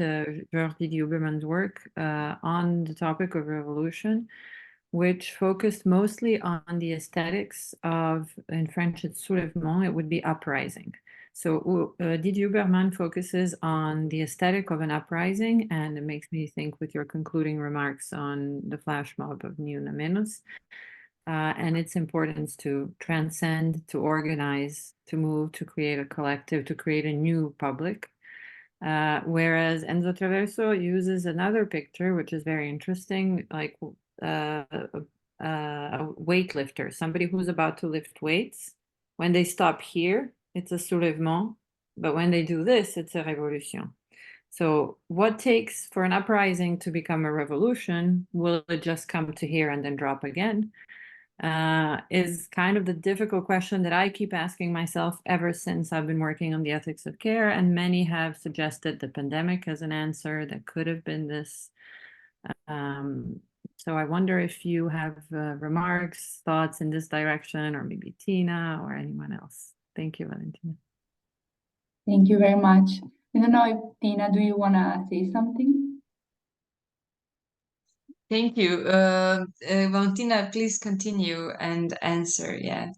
Georges Didier Huberman's work on the topic of revolution, which focused mostly on the aesthetics of, in French it's soulèvement, it would be uprising. So Didier Huberman focuses on the aesthetic of an uprising, and it makes me think with your concluding remarks on the flash mob of Ni Una Menos, and its importance to transcend, to organize, to move, to create a collective, to create a new public. Whereas Enzo Traverso uses another picture, which is very interesting, like a weightlifter, somebody who's about to lift weights. When they stop here, it's a soulèvement, but when they do this, it's a révolution. So what takes for an uprising to become a revolution? Will it just come to here and then drop again? Is kind of the difficult question that I keep asking myself ever since I've been working on the ethics of care, and many have suggested the pandemic as an answer that could have been this. So I wonder if you have remarks, thoughts in this direction, or maybe Tina or anyone else. Thank you, Valentina. Thank you very much. I don't know if Tina, do you want to say something? Thank you. Valentina, please continue and answer. Yeah.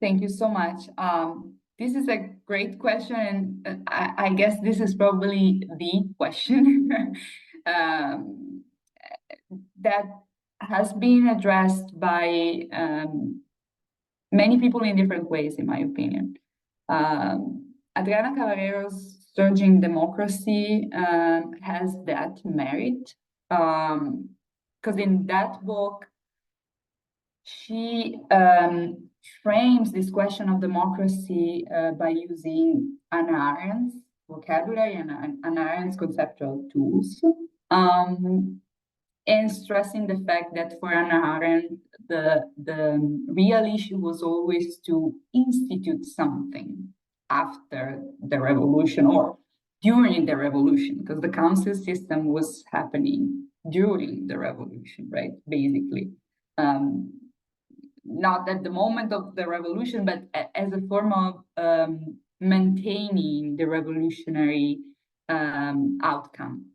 Thank you so much. This is a great question, and I guess this is probably the question that has been addressed by many people in different ways, in my opinion. Adriana Caballero's Surging Democracy has that merit, because in that book, she frames this question of democracy by using Hannah Arendt's vocabulary and Hannah Arendt's conceptual tools, and stressing the fact that for Hannah Arendt, the real issue was always to institute something after the revolution or during the revolution, because the council system was happening during the revolution, right? Basically. Not at the moment of the revolution, but as a form of maintaining the revolutionary outcome.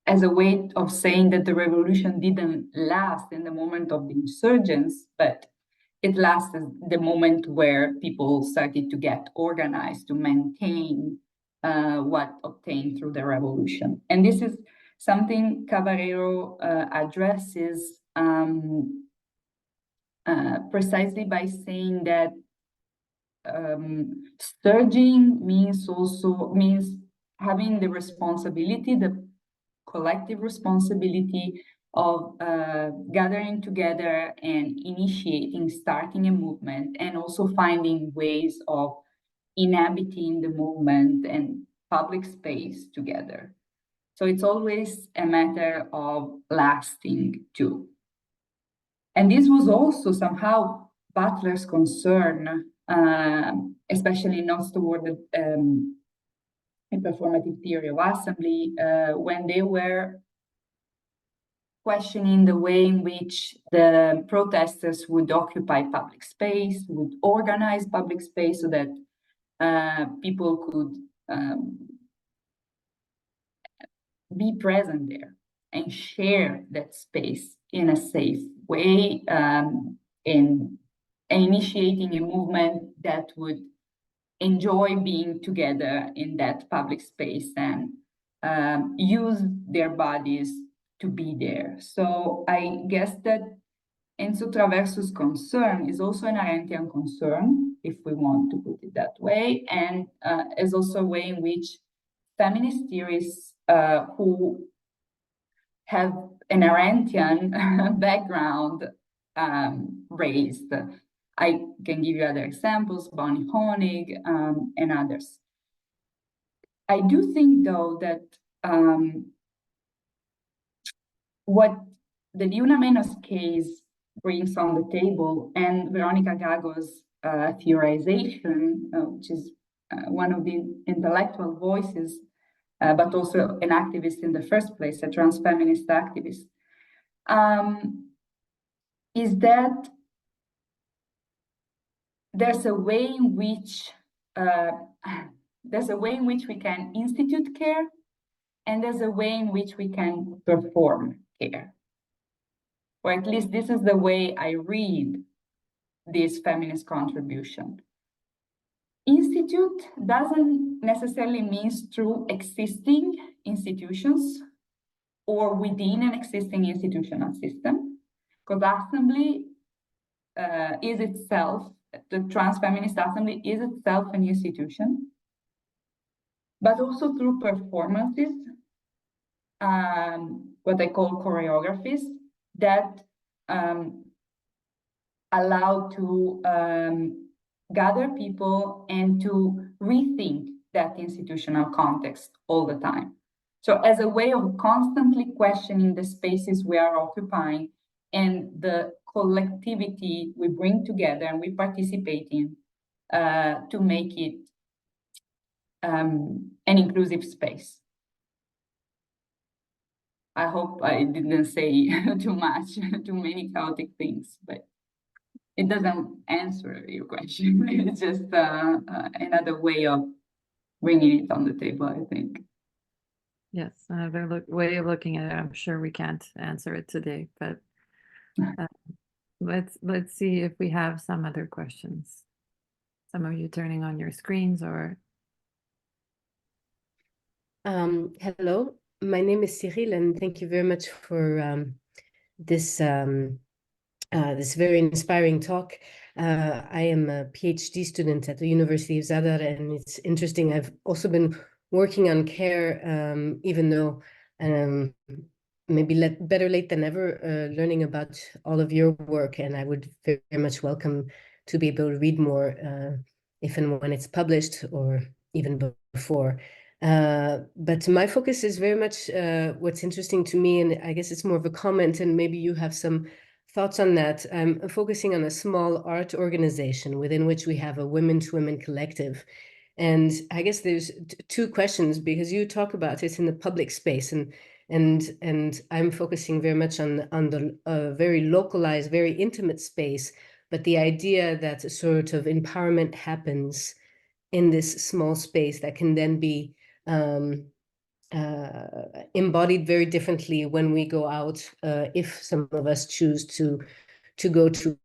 As a way of saying that the revolution didn't last in the moment of the insurgents, but it lasted the moment where people started to get organized to maintain what obtained through the revolution. And this is something Caballero addresses precisely by saying that sturging means having the responsibility, the collective responsibility of gathering together and initiating, starting a movement, and also finding ways of inhabiting the movement and public space together. So it's always a matter of lasting too. And this was also somehow Butler's concern, especially not toward the performative theory of assembly, when they were questioning the way in which the protesters would occupy public space, would organize public space so that people could be present there and share that space in a safe way, in initiating a movement that would enjoy being together in that public space and use their bodies to be there. So I guess that Enzo Traverso's concern is also an Arendtian concern, if we want to put it that way, and is also a way in which feminist theorists who have an Arendtian background raised. I can give you other examples, Bonnie Honig, and others. I do think, though, that what the Ni Una Menos case brings on the table and Veronica Gago's theorization, which is one of the intellectual voices, but also an activist in the first place, a trans-feminist activist, is that there's a way in which we can institute care, and there's a way in which we can perform care. Or at least this is the way I read this feminist contribution. Institute doesn't necessarily mean through existing institutions or within an existing institutional system, because assembly is itself, the trans-feminist assembly is itself an institution, but also through performances, what I call choreographies, that allow to gather people and to rethink that institutional context all the time. So as a way of constantly questioning the spaces we are occupying and the collectivity we bring together and we participate in to make it an inclusive space. I hope I didn't say too much, too many chaotic things, but it doesn't answer your question. It's just another way of bringing it on the table, I think. Yes, another way of looking at it. I'm sure we can't answer it today, but let's see if we have some other questions. Some of you turning on your screens or. Hello, my name is Cyril, and thank you very much for this this very inspiring talk. I am a PhD student at the University of Zadar, and it's interesting. I've also been working on care, even though maybe better late than ever, learning about all of your work, and I would very much welcome to be able to read more if and when it's published, or even before. But my focus is very much what's interesting to me, and I guess it's more of a comment, and maybe you have some thoughts on that. I'm focusing on a small art organization within which we have a women-to-women collective. And I guess there's two questions, because you talk about it in the public space, and I'm focusing very much on the very localized, very intimate space, but the idea that a sort of empowerment happens in this small space that can then be embodied very differently when we go out, if some of us choose to go to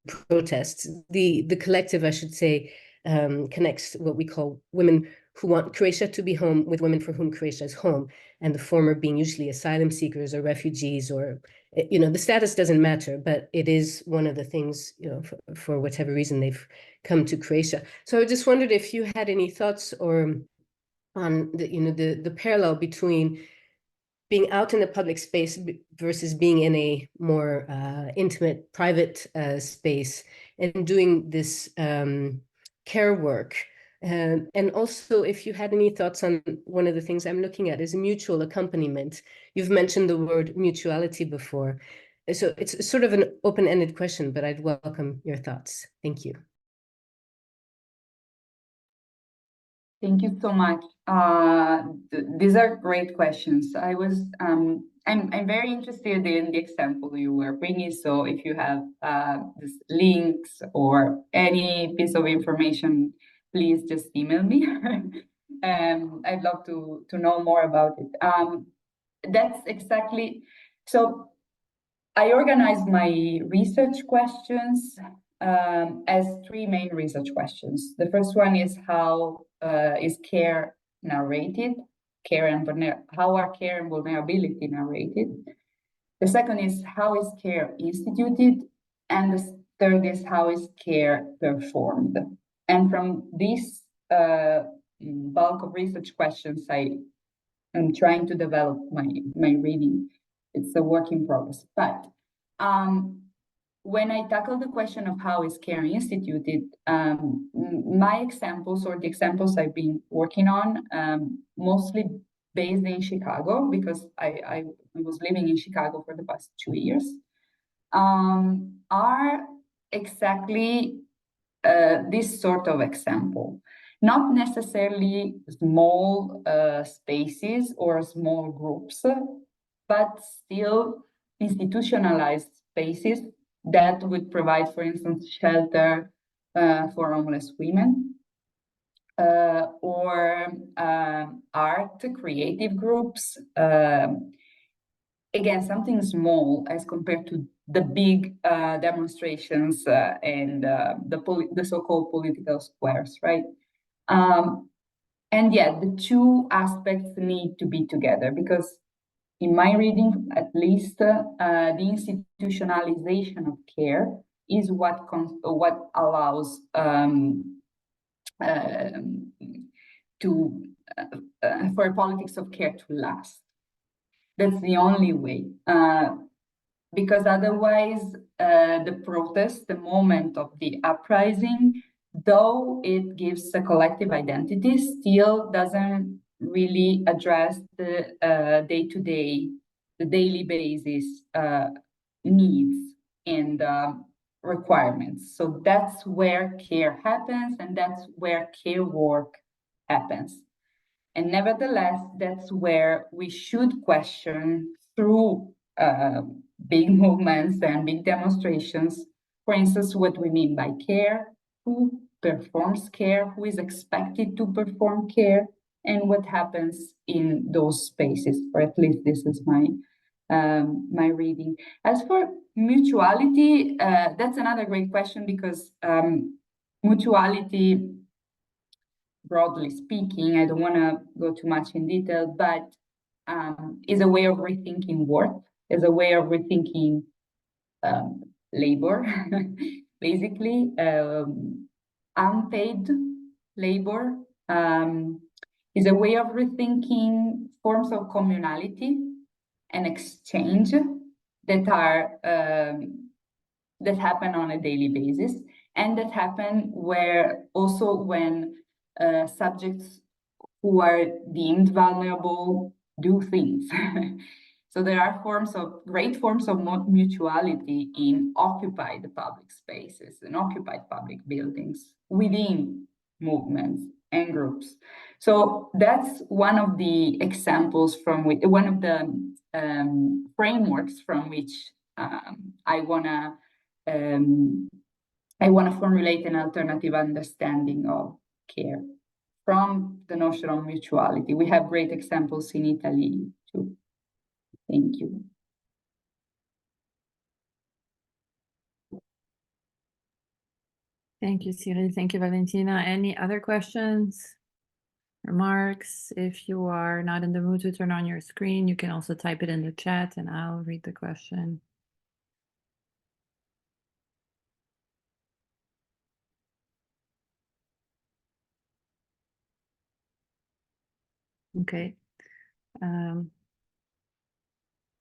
protests. The collective, I should say, connects what we call women who want Croatia to be home with women for whom Croatia is home, and the former being usually asylum seekers or refugees, or, you know, the status doesn't matter, but it is one of the things, you know, for whatever reason they've come to Croatia. So I just wondered if you had any thoughts or on the, you know, the parallel between being out in the public space versus being in a more intimate, private space, and doing this care work. And also, if you had any thoughts on one of the things I'm looking at is mutual accompaniment. You've mentioned the word mutuality before. So it's sort of an open-ended question, but I'd welcome your thoughts. Thank you. Thank you so much. These are great questions. I'm very interested in the example you were bringing. So if you have these links or any piece of information, please just email me. I'd love to know more about it. That's exactly, so I organized my research questions as three main research questions. The first one is how is care narrated? How are care and vulnerability narrated? The second is how is care instituted? And the third is how is care performed? And from this bulk of research questions, I am trying to develop my reading. It's a work in progress. But when I tackle the question of how is care instituted, my examples, or the examples I've been working on, mostly based in Chicago, because I was living in Chicago for the past 2 years, are exactly this sort of example. Not necessarily small spaces or small groups, but still institutionalized spaces that would provide, for instance, shelter for homeless women, or art, creative groups. Again, something small as compared to the big demonstrations and the so-called political squares, right? And yet, the two aspects need to be together, because in my reading, at least, the institutionalization of care is what allows for politics of care to last. That's the only way, because otherwise, the protest, the moment of the uprising, though it gives a collective identity, still doesn't really address the day-to-day, the daily basis needs and requirements. So that's where care happens, and that's where care work happens. And nevertheless, that's where we should question through big movements and big demonstrations, for instance, what we mean by care, who performs care, who is expected to perform care, and what happens in those spaces, or at least this is my reading. As for mutuality, that's another great question, because mutuality, broadly speaking, I don't want to go too much in detail, but is a way of rethinking work, is a way of rethinking labor, basically, unpaid labor, is a way of rethinking forms of communality, and exchange that are that happen on a daily basis, and that happen where also when subjects who are deemed vulnerable do things. So there are great forms of mutuality in occupied public spaces and occupied public buildings within movements and groups. So that's one of the examples from which, one of the frameworks from which I wanna formulate an alternative understanding of care from the notion of mutuality. We have great examples in Italy too. Thank you. Thank you, Cyril. Thank you, Valentina. Any other questions, remarks? If you are not in the mood to turn on your screen, you can also type it in the chat and I'll read the question. Okay.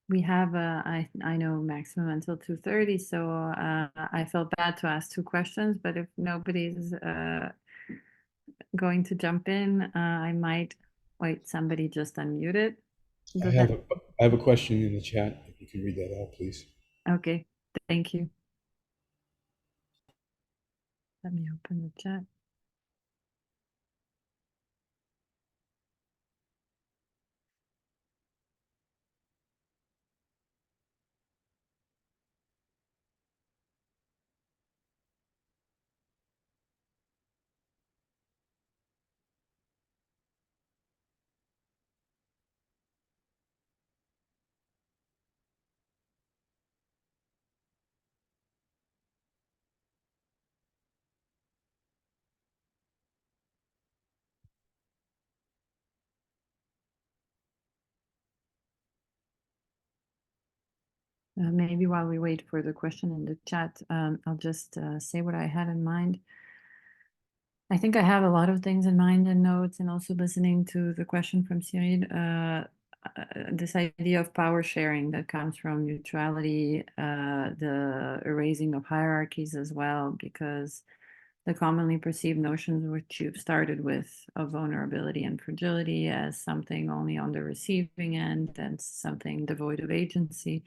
We have I know maximum until 2:30, so I felt bad to ask 2 questions, but if nobody's going to jump in, I might wait. Somebody just unmuted. I have a question in the chat. If you can read that out, please. Okay, thank you. Let me open the chat. Maybe while we wait for the question in the chat, I'll just say what I had in mind. I think I have a lot of things in mind and notes, and also listening to the question from Cyril, this idea of power sharing that comes from neutrality, the erasing of hierarchies as well, because the commonly perceived notions which you've started with of vulnerability and fragility as something only on the receiving end and something devoid of agency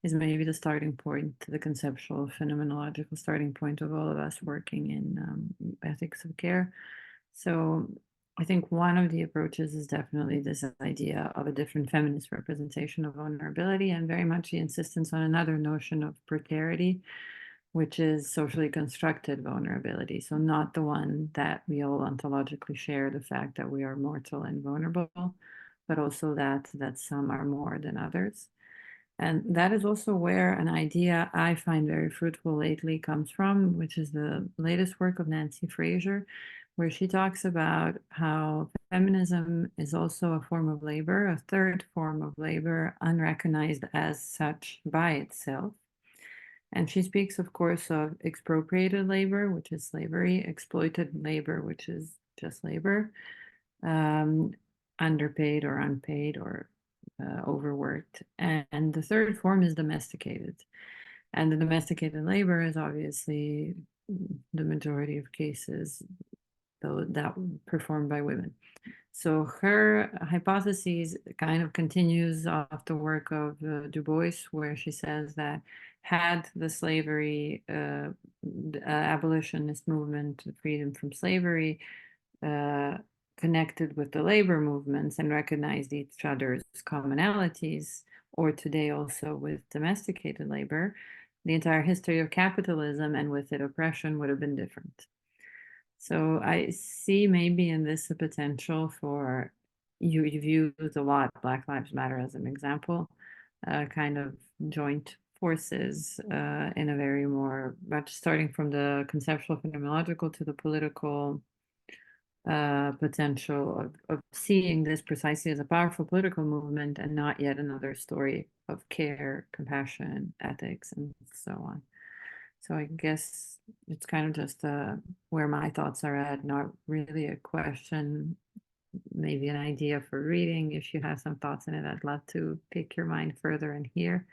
is maybe the starting point, the conceptual, phenomenological starting point of all of us working in ethics of care. So I think one of the approaches is definitely this idea of a different feminist representation of vulnerability, and very much the insistence on another notion of precarity, which is socially constructed vulnerability. So not the one that we all ontologically share, the fact that we are mortal and vulnerable, but also that some are more than others. And that is also where an idea I find very fruitful lately comes from, which is the latest work of Nancy Fraser, where she talks about how feminism is also a form of labor, a third form of labor, unrecognized as such by itself. And she speaks, of course, of expropriated labor, which is slavery, exploited labor, which is just labor, underpaid or unpaid or overworked. And the third form is domesticated. And the domesticated labor is obviously the majority of cases, though that performed by women. So her hypothesis kind of continues off the work of Du Bois, where she says that had the slavery, abolitionist movement, freedom from slavery, connected with the labor movements and recognized each other's commonalities, or today also with domesticated labor, the entire history of capitalism and with it oppression would have been different. So I see maybe in this a potential for, you've used a lot Black Lives Matter as an example, kind of joint forces in a very more, much starting from the conceptual phenomenological to the political potential of seeing this precisely as a powerful political movement and not yet another story of care, compassion, ethics, and so on. So I guess it's kind of just where my thoughts are at, not really a question maybe an idea for reading. If you have some thoughts in it, I'd love to pick your mind further and hear.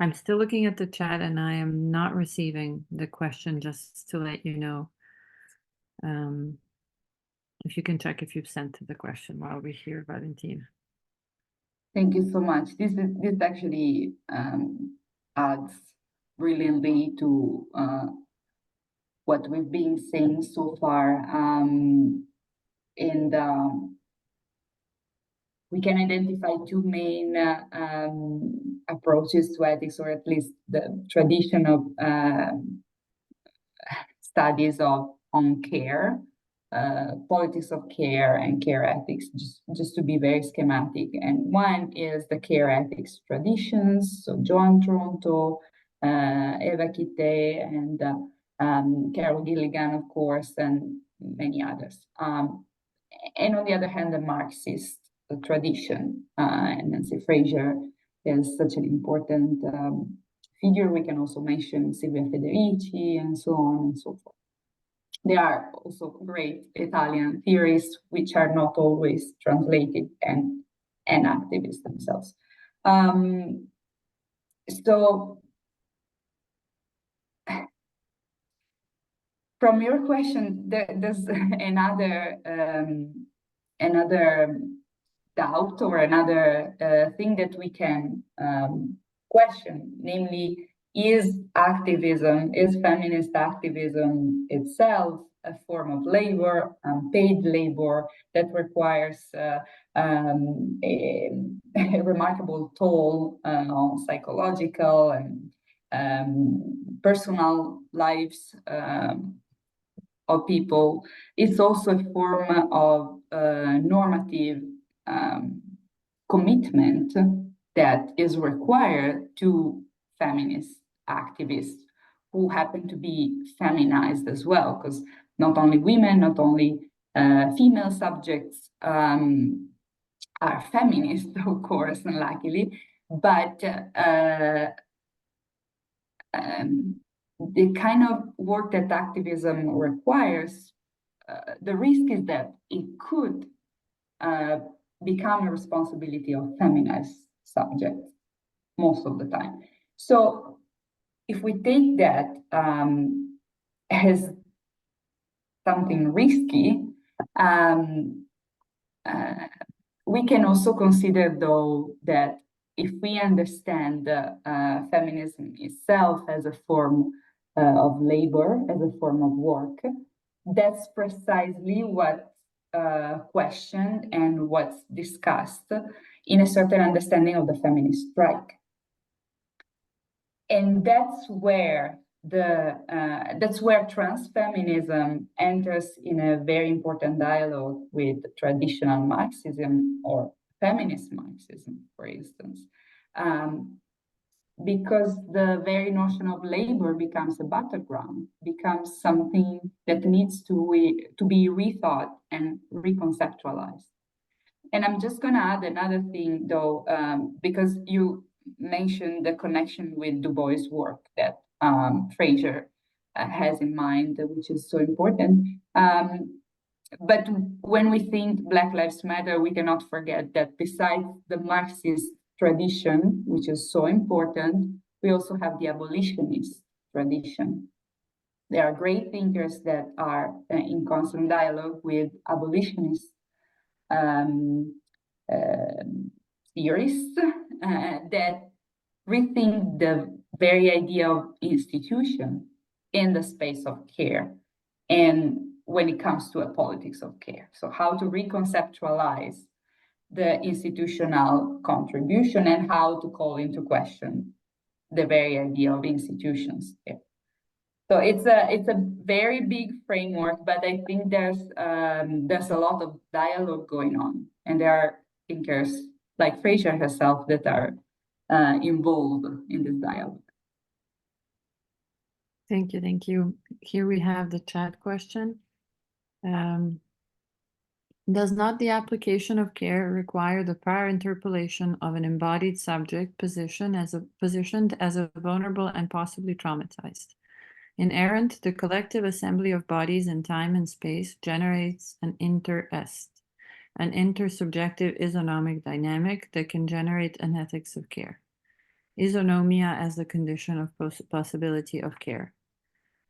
I'm still looking at the chat and I am not receiving the question, just to let you know. If you can check if you've sent the question while we're here, Valentina. Thank you so much. This actually adds brilliantly to what we've been saying so far. And we can identify two main approaches to ethics, or at least the tradition of studies on care, politics of care and care ethics, just to be very schematic. And one is the care ethics traditions, so Joan Tronto, Eva Kite, and Carol Gilligan, of course, and many others. And on the other hand, the Marxist tradition, and Nancy Fraser is such an important figure. We can also mention Silvia Federici and so on and so forth. There are also great Italian theorists which are not always translated and activists themselves. So from your question, there's another doubt or another thing that we can question, namely, is feminist activism itself a form of labor, paid labor that requires a remarkable toll on psychological and personal lives of people? It's also a form of normative commitment that is required to feminist activists who happen to be feminized as well, because not only women, not only female subjects are feminist, of course, luckily, but the kind of work that activism requires, the risk is that it could become a responsibility of feminized subjects most of the time. So if we take that as something risky, we can also consider, though, that if we understand feminism itself as a form of labor, as a form of work, that's precisely what's questioned and what's discussed in a certain understanding of the feminist strike. And that's where transfeminism enters in a very important dialogue with traditional Marxism or feminist Marxism, for instance, because the very notion of labor becomes a battleground, becomes something that needs to be rethought and reconceptualized. And I'm just going to add another thing, though, because you mentioned the connection with Du Bois' work that Fraser has in mind, which is so important. But when we think Black Lives Matter, we cannot forget that besides the Marxist tradition, which is so important, we also have the abolitionist tradition. There are great thinkers that are in constant dialogue with abolitionist theorists that rethink the very idea of institution in the space of care, and when it comes to a politics of care. So how to reconceptualize the institutional contribution and how to call into question the very idea of institutions. So it's a very big framework, but I think there's a lot of dialogue going on, and there are thinkers like Fraser herself that are involved in this dialogue. Thank you, thank you. Here we have the chat question. Does not the application of care require the prior interpolation of an embodied subject positioned as a vulnerable and possibly traumatized? Inerrant, the collective assembly of bodies in time and space generates an inter-est. an intersubjective isonomic dynamic that can generate an ethics of care. Isonomia as the condition of possibility of care.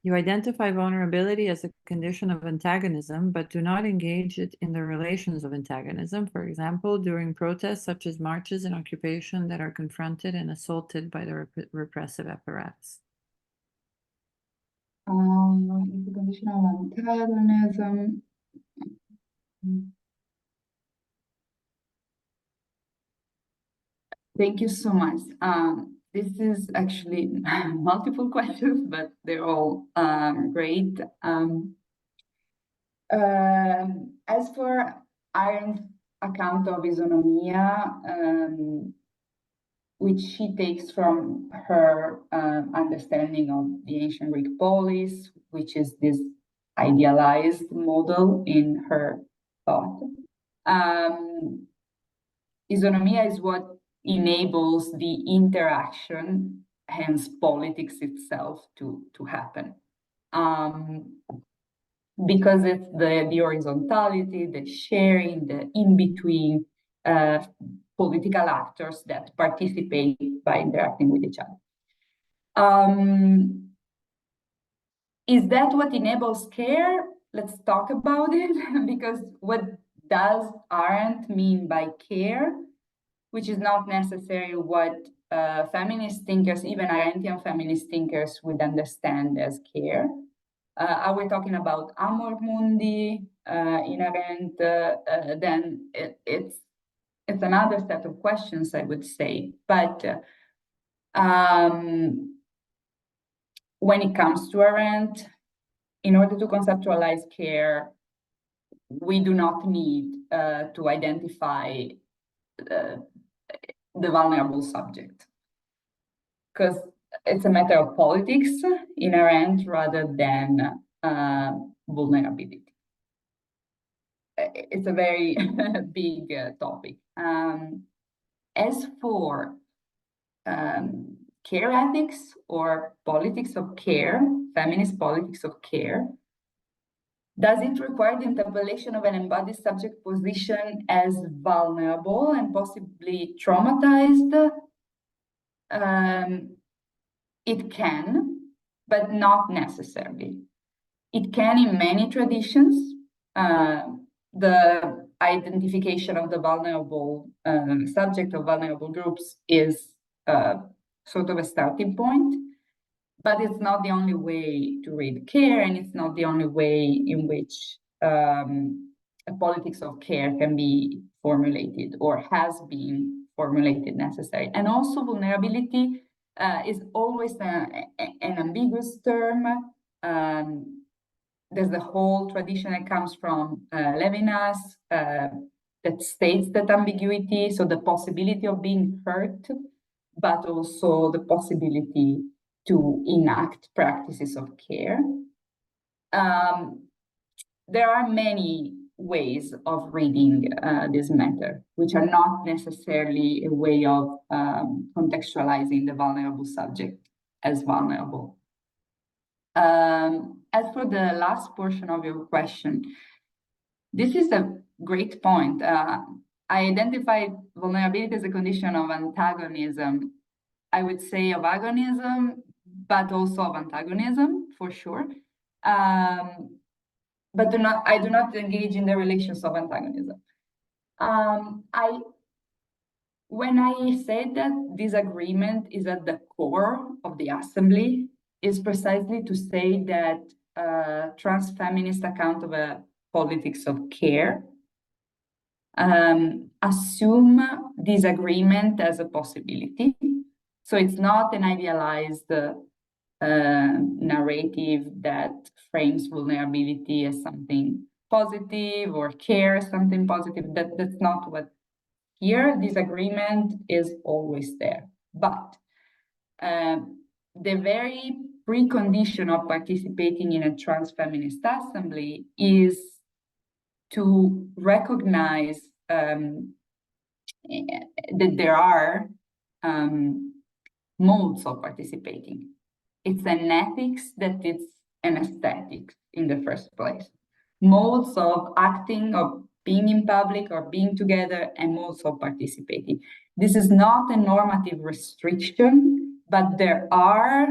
You identify vulnerability as a condition of antagonism, but do not engage it in the relations of antagonism, for example, during protests such as marches in occupation that are confronted and assaulted by the repressive apparatus. The condition of antagonism. Thank you so much. This is actually multiple questions, but they're all great. As for Arendt's account of isonomia, which she takes from her understanding of the ancient Greek polis, which is this idealized model in her thought. Isonomia is what enables the interaction, hence politics itself, to happen. Because it's the horizontality, the sharing, the in-between political actors that participate by interacting with each other. Is that what enables care? Let's talk about it, because what does Arendt mean by care, which is not necessarily what feminist thinkers, even Arendtian feminist thinkers, would understand as care. Are we talking about amor mundi in Arendt? Then it's another set of questions, I would say. But when it comes to Arendt, in order to conceptualize care, we do not need to identify the vulnerable subject, because it's a matter of politics inherent rather than vulnerability. It's a very big topic. As for care ethics or politics of care, feminist politics of care, does it require the interpolation of an embodied subject position as vulnerable and possibly traumatized? It can, but not necessarily. It can in many traditions. The identification of the vulnerable subject of vulnerable groups is sort of a starting point, but it's not the only way to read care, and it's not the only way in which a politics of care can be formulated or has been formulated necessary. And also vulnerability is always an ambiguous term. There's the whole tradition that comes from Levinas that states that ambiguity, so the possibility of being hurt, but also the possibility to enact practices of care. There are many ways of reading this matter, which are not necessarily a way of contextualizing the vulnerable subject as vulnerable. As for the last portion of your question, this is a great point. I identified vulnerability as a condition of antagonism. I would say of agonism, but also of antagonism, for sure. But I do not engage in the relations of antagonism. When I said that disagreement is at the core of the assembly, is precisely to say that trans-feminist account of a politics of care assume disagreement as a possibility. So it's not an idealized narrative that frames vulnerability as something positive or care as something positive. That's not what here. Disagreement is always there. But the very precondition of participating in a trans-feminist assembly is to recognize that there are modes of participating. It's an ethics that it's an aesthetic in the first place. Modes of acting, of being in public or being together and also participating. This is not a normative restriction, but there are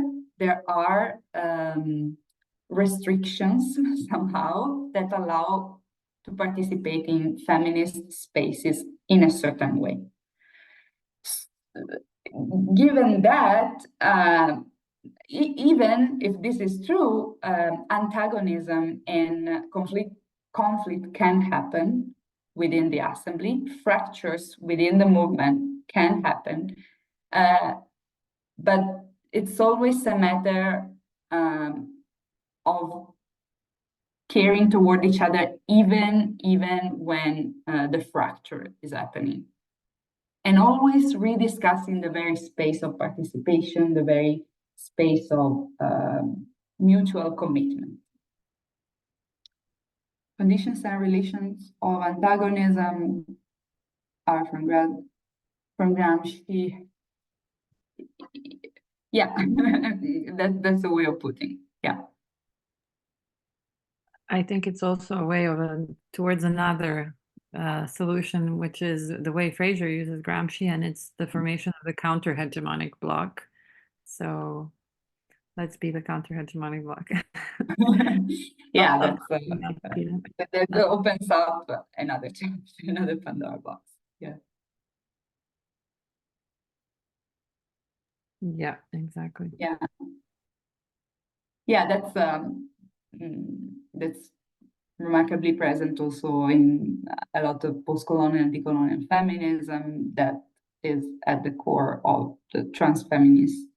restrictions somehow that allow to participate in feminist spaces in a certain way. Given that, even if this is true, antagonism and conflict can happen within the assembly, fractures within the movement can happen, but it's always a matter of caring toward each other, even when the fracture is happening. And always rediscussing the very space of participation, the very space of mutual commitment. Conditions and relations of antagonism are from Gramsci. Yeah, that's a way of putting. Yeah. I think it's also a way of towards another solution, which is the way Fraser uses Gramsci, and it's the formation of the counter-hegemonic bloc. So let's be the counter-hegemonic bloc. Yeah, that opens up another chapter, another Pandora box. Yeah. Yeah, exactly. Yeah. Yeah, that's remarkably present also in a lot of post-colonial and decolonial feminism that is at the core of the trans-feminist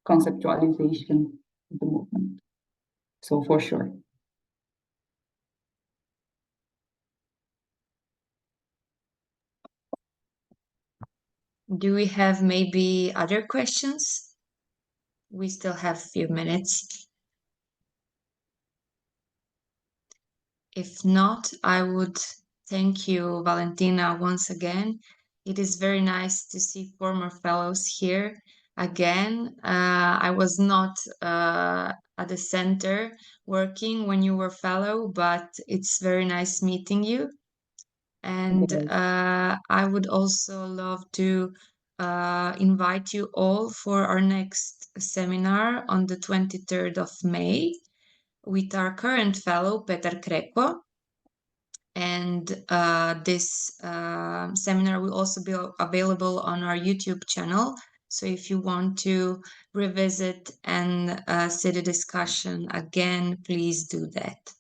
conceptualization of the movement. So for sure. Do we have maybe other questions? We still have a few minutes. If not, I would thank you, Valentina, once again. It is very nice to see former fellows here again. I was not at the center working when you were fellow, but it's very nice meeting you. And I would also love to invite you all for our next seminar on the 23rd of May with our current fellow, Petar Kreko. And this seminar will also be available on our YouTube channel. So if you want to revisit and see the discussion again, please do that.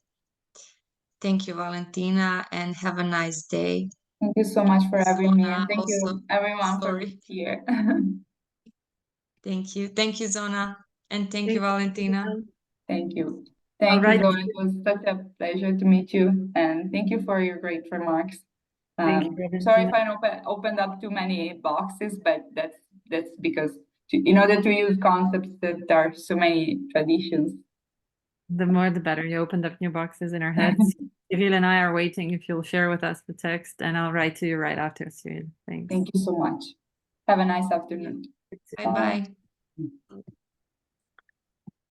Thank you, Valentina, and have a nice day. Thank you so much for having me, and thank also, you everyone for sorry. being here. Thank you, Zona, and thank you, Valentina. Thank you. Thank you, Zona. It was such a pleasure to meet you, and thank you for your great remarks. Thank you, sorry if I opened up too many boxes, but that's because in order to use concepts that there are so many traditions. The more the better. You opened up new boxes in our heads. Cyril and I are waiting if you'll share with us the text, and I'll write to you right after, Cyril. Thanks. Thank you so much. Have a nice afternoon. Bye-bye.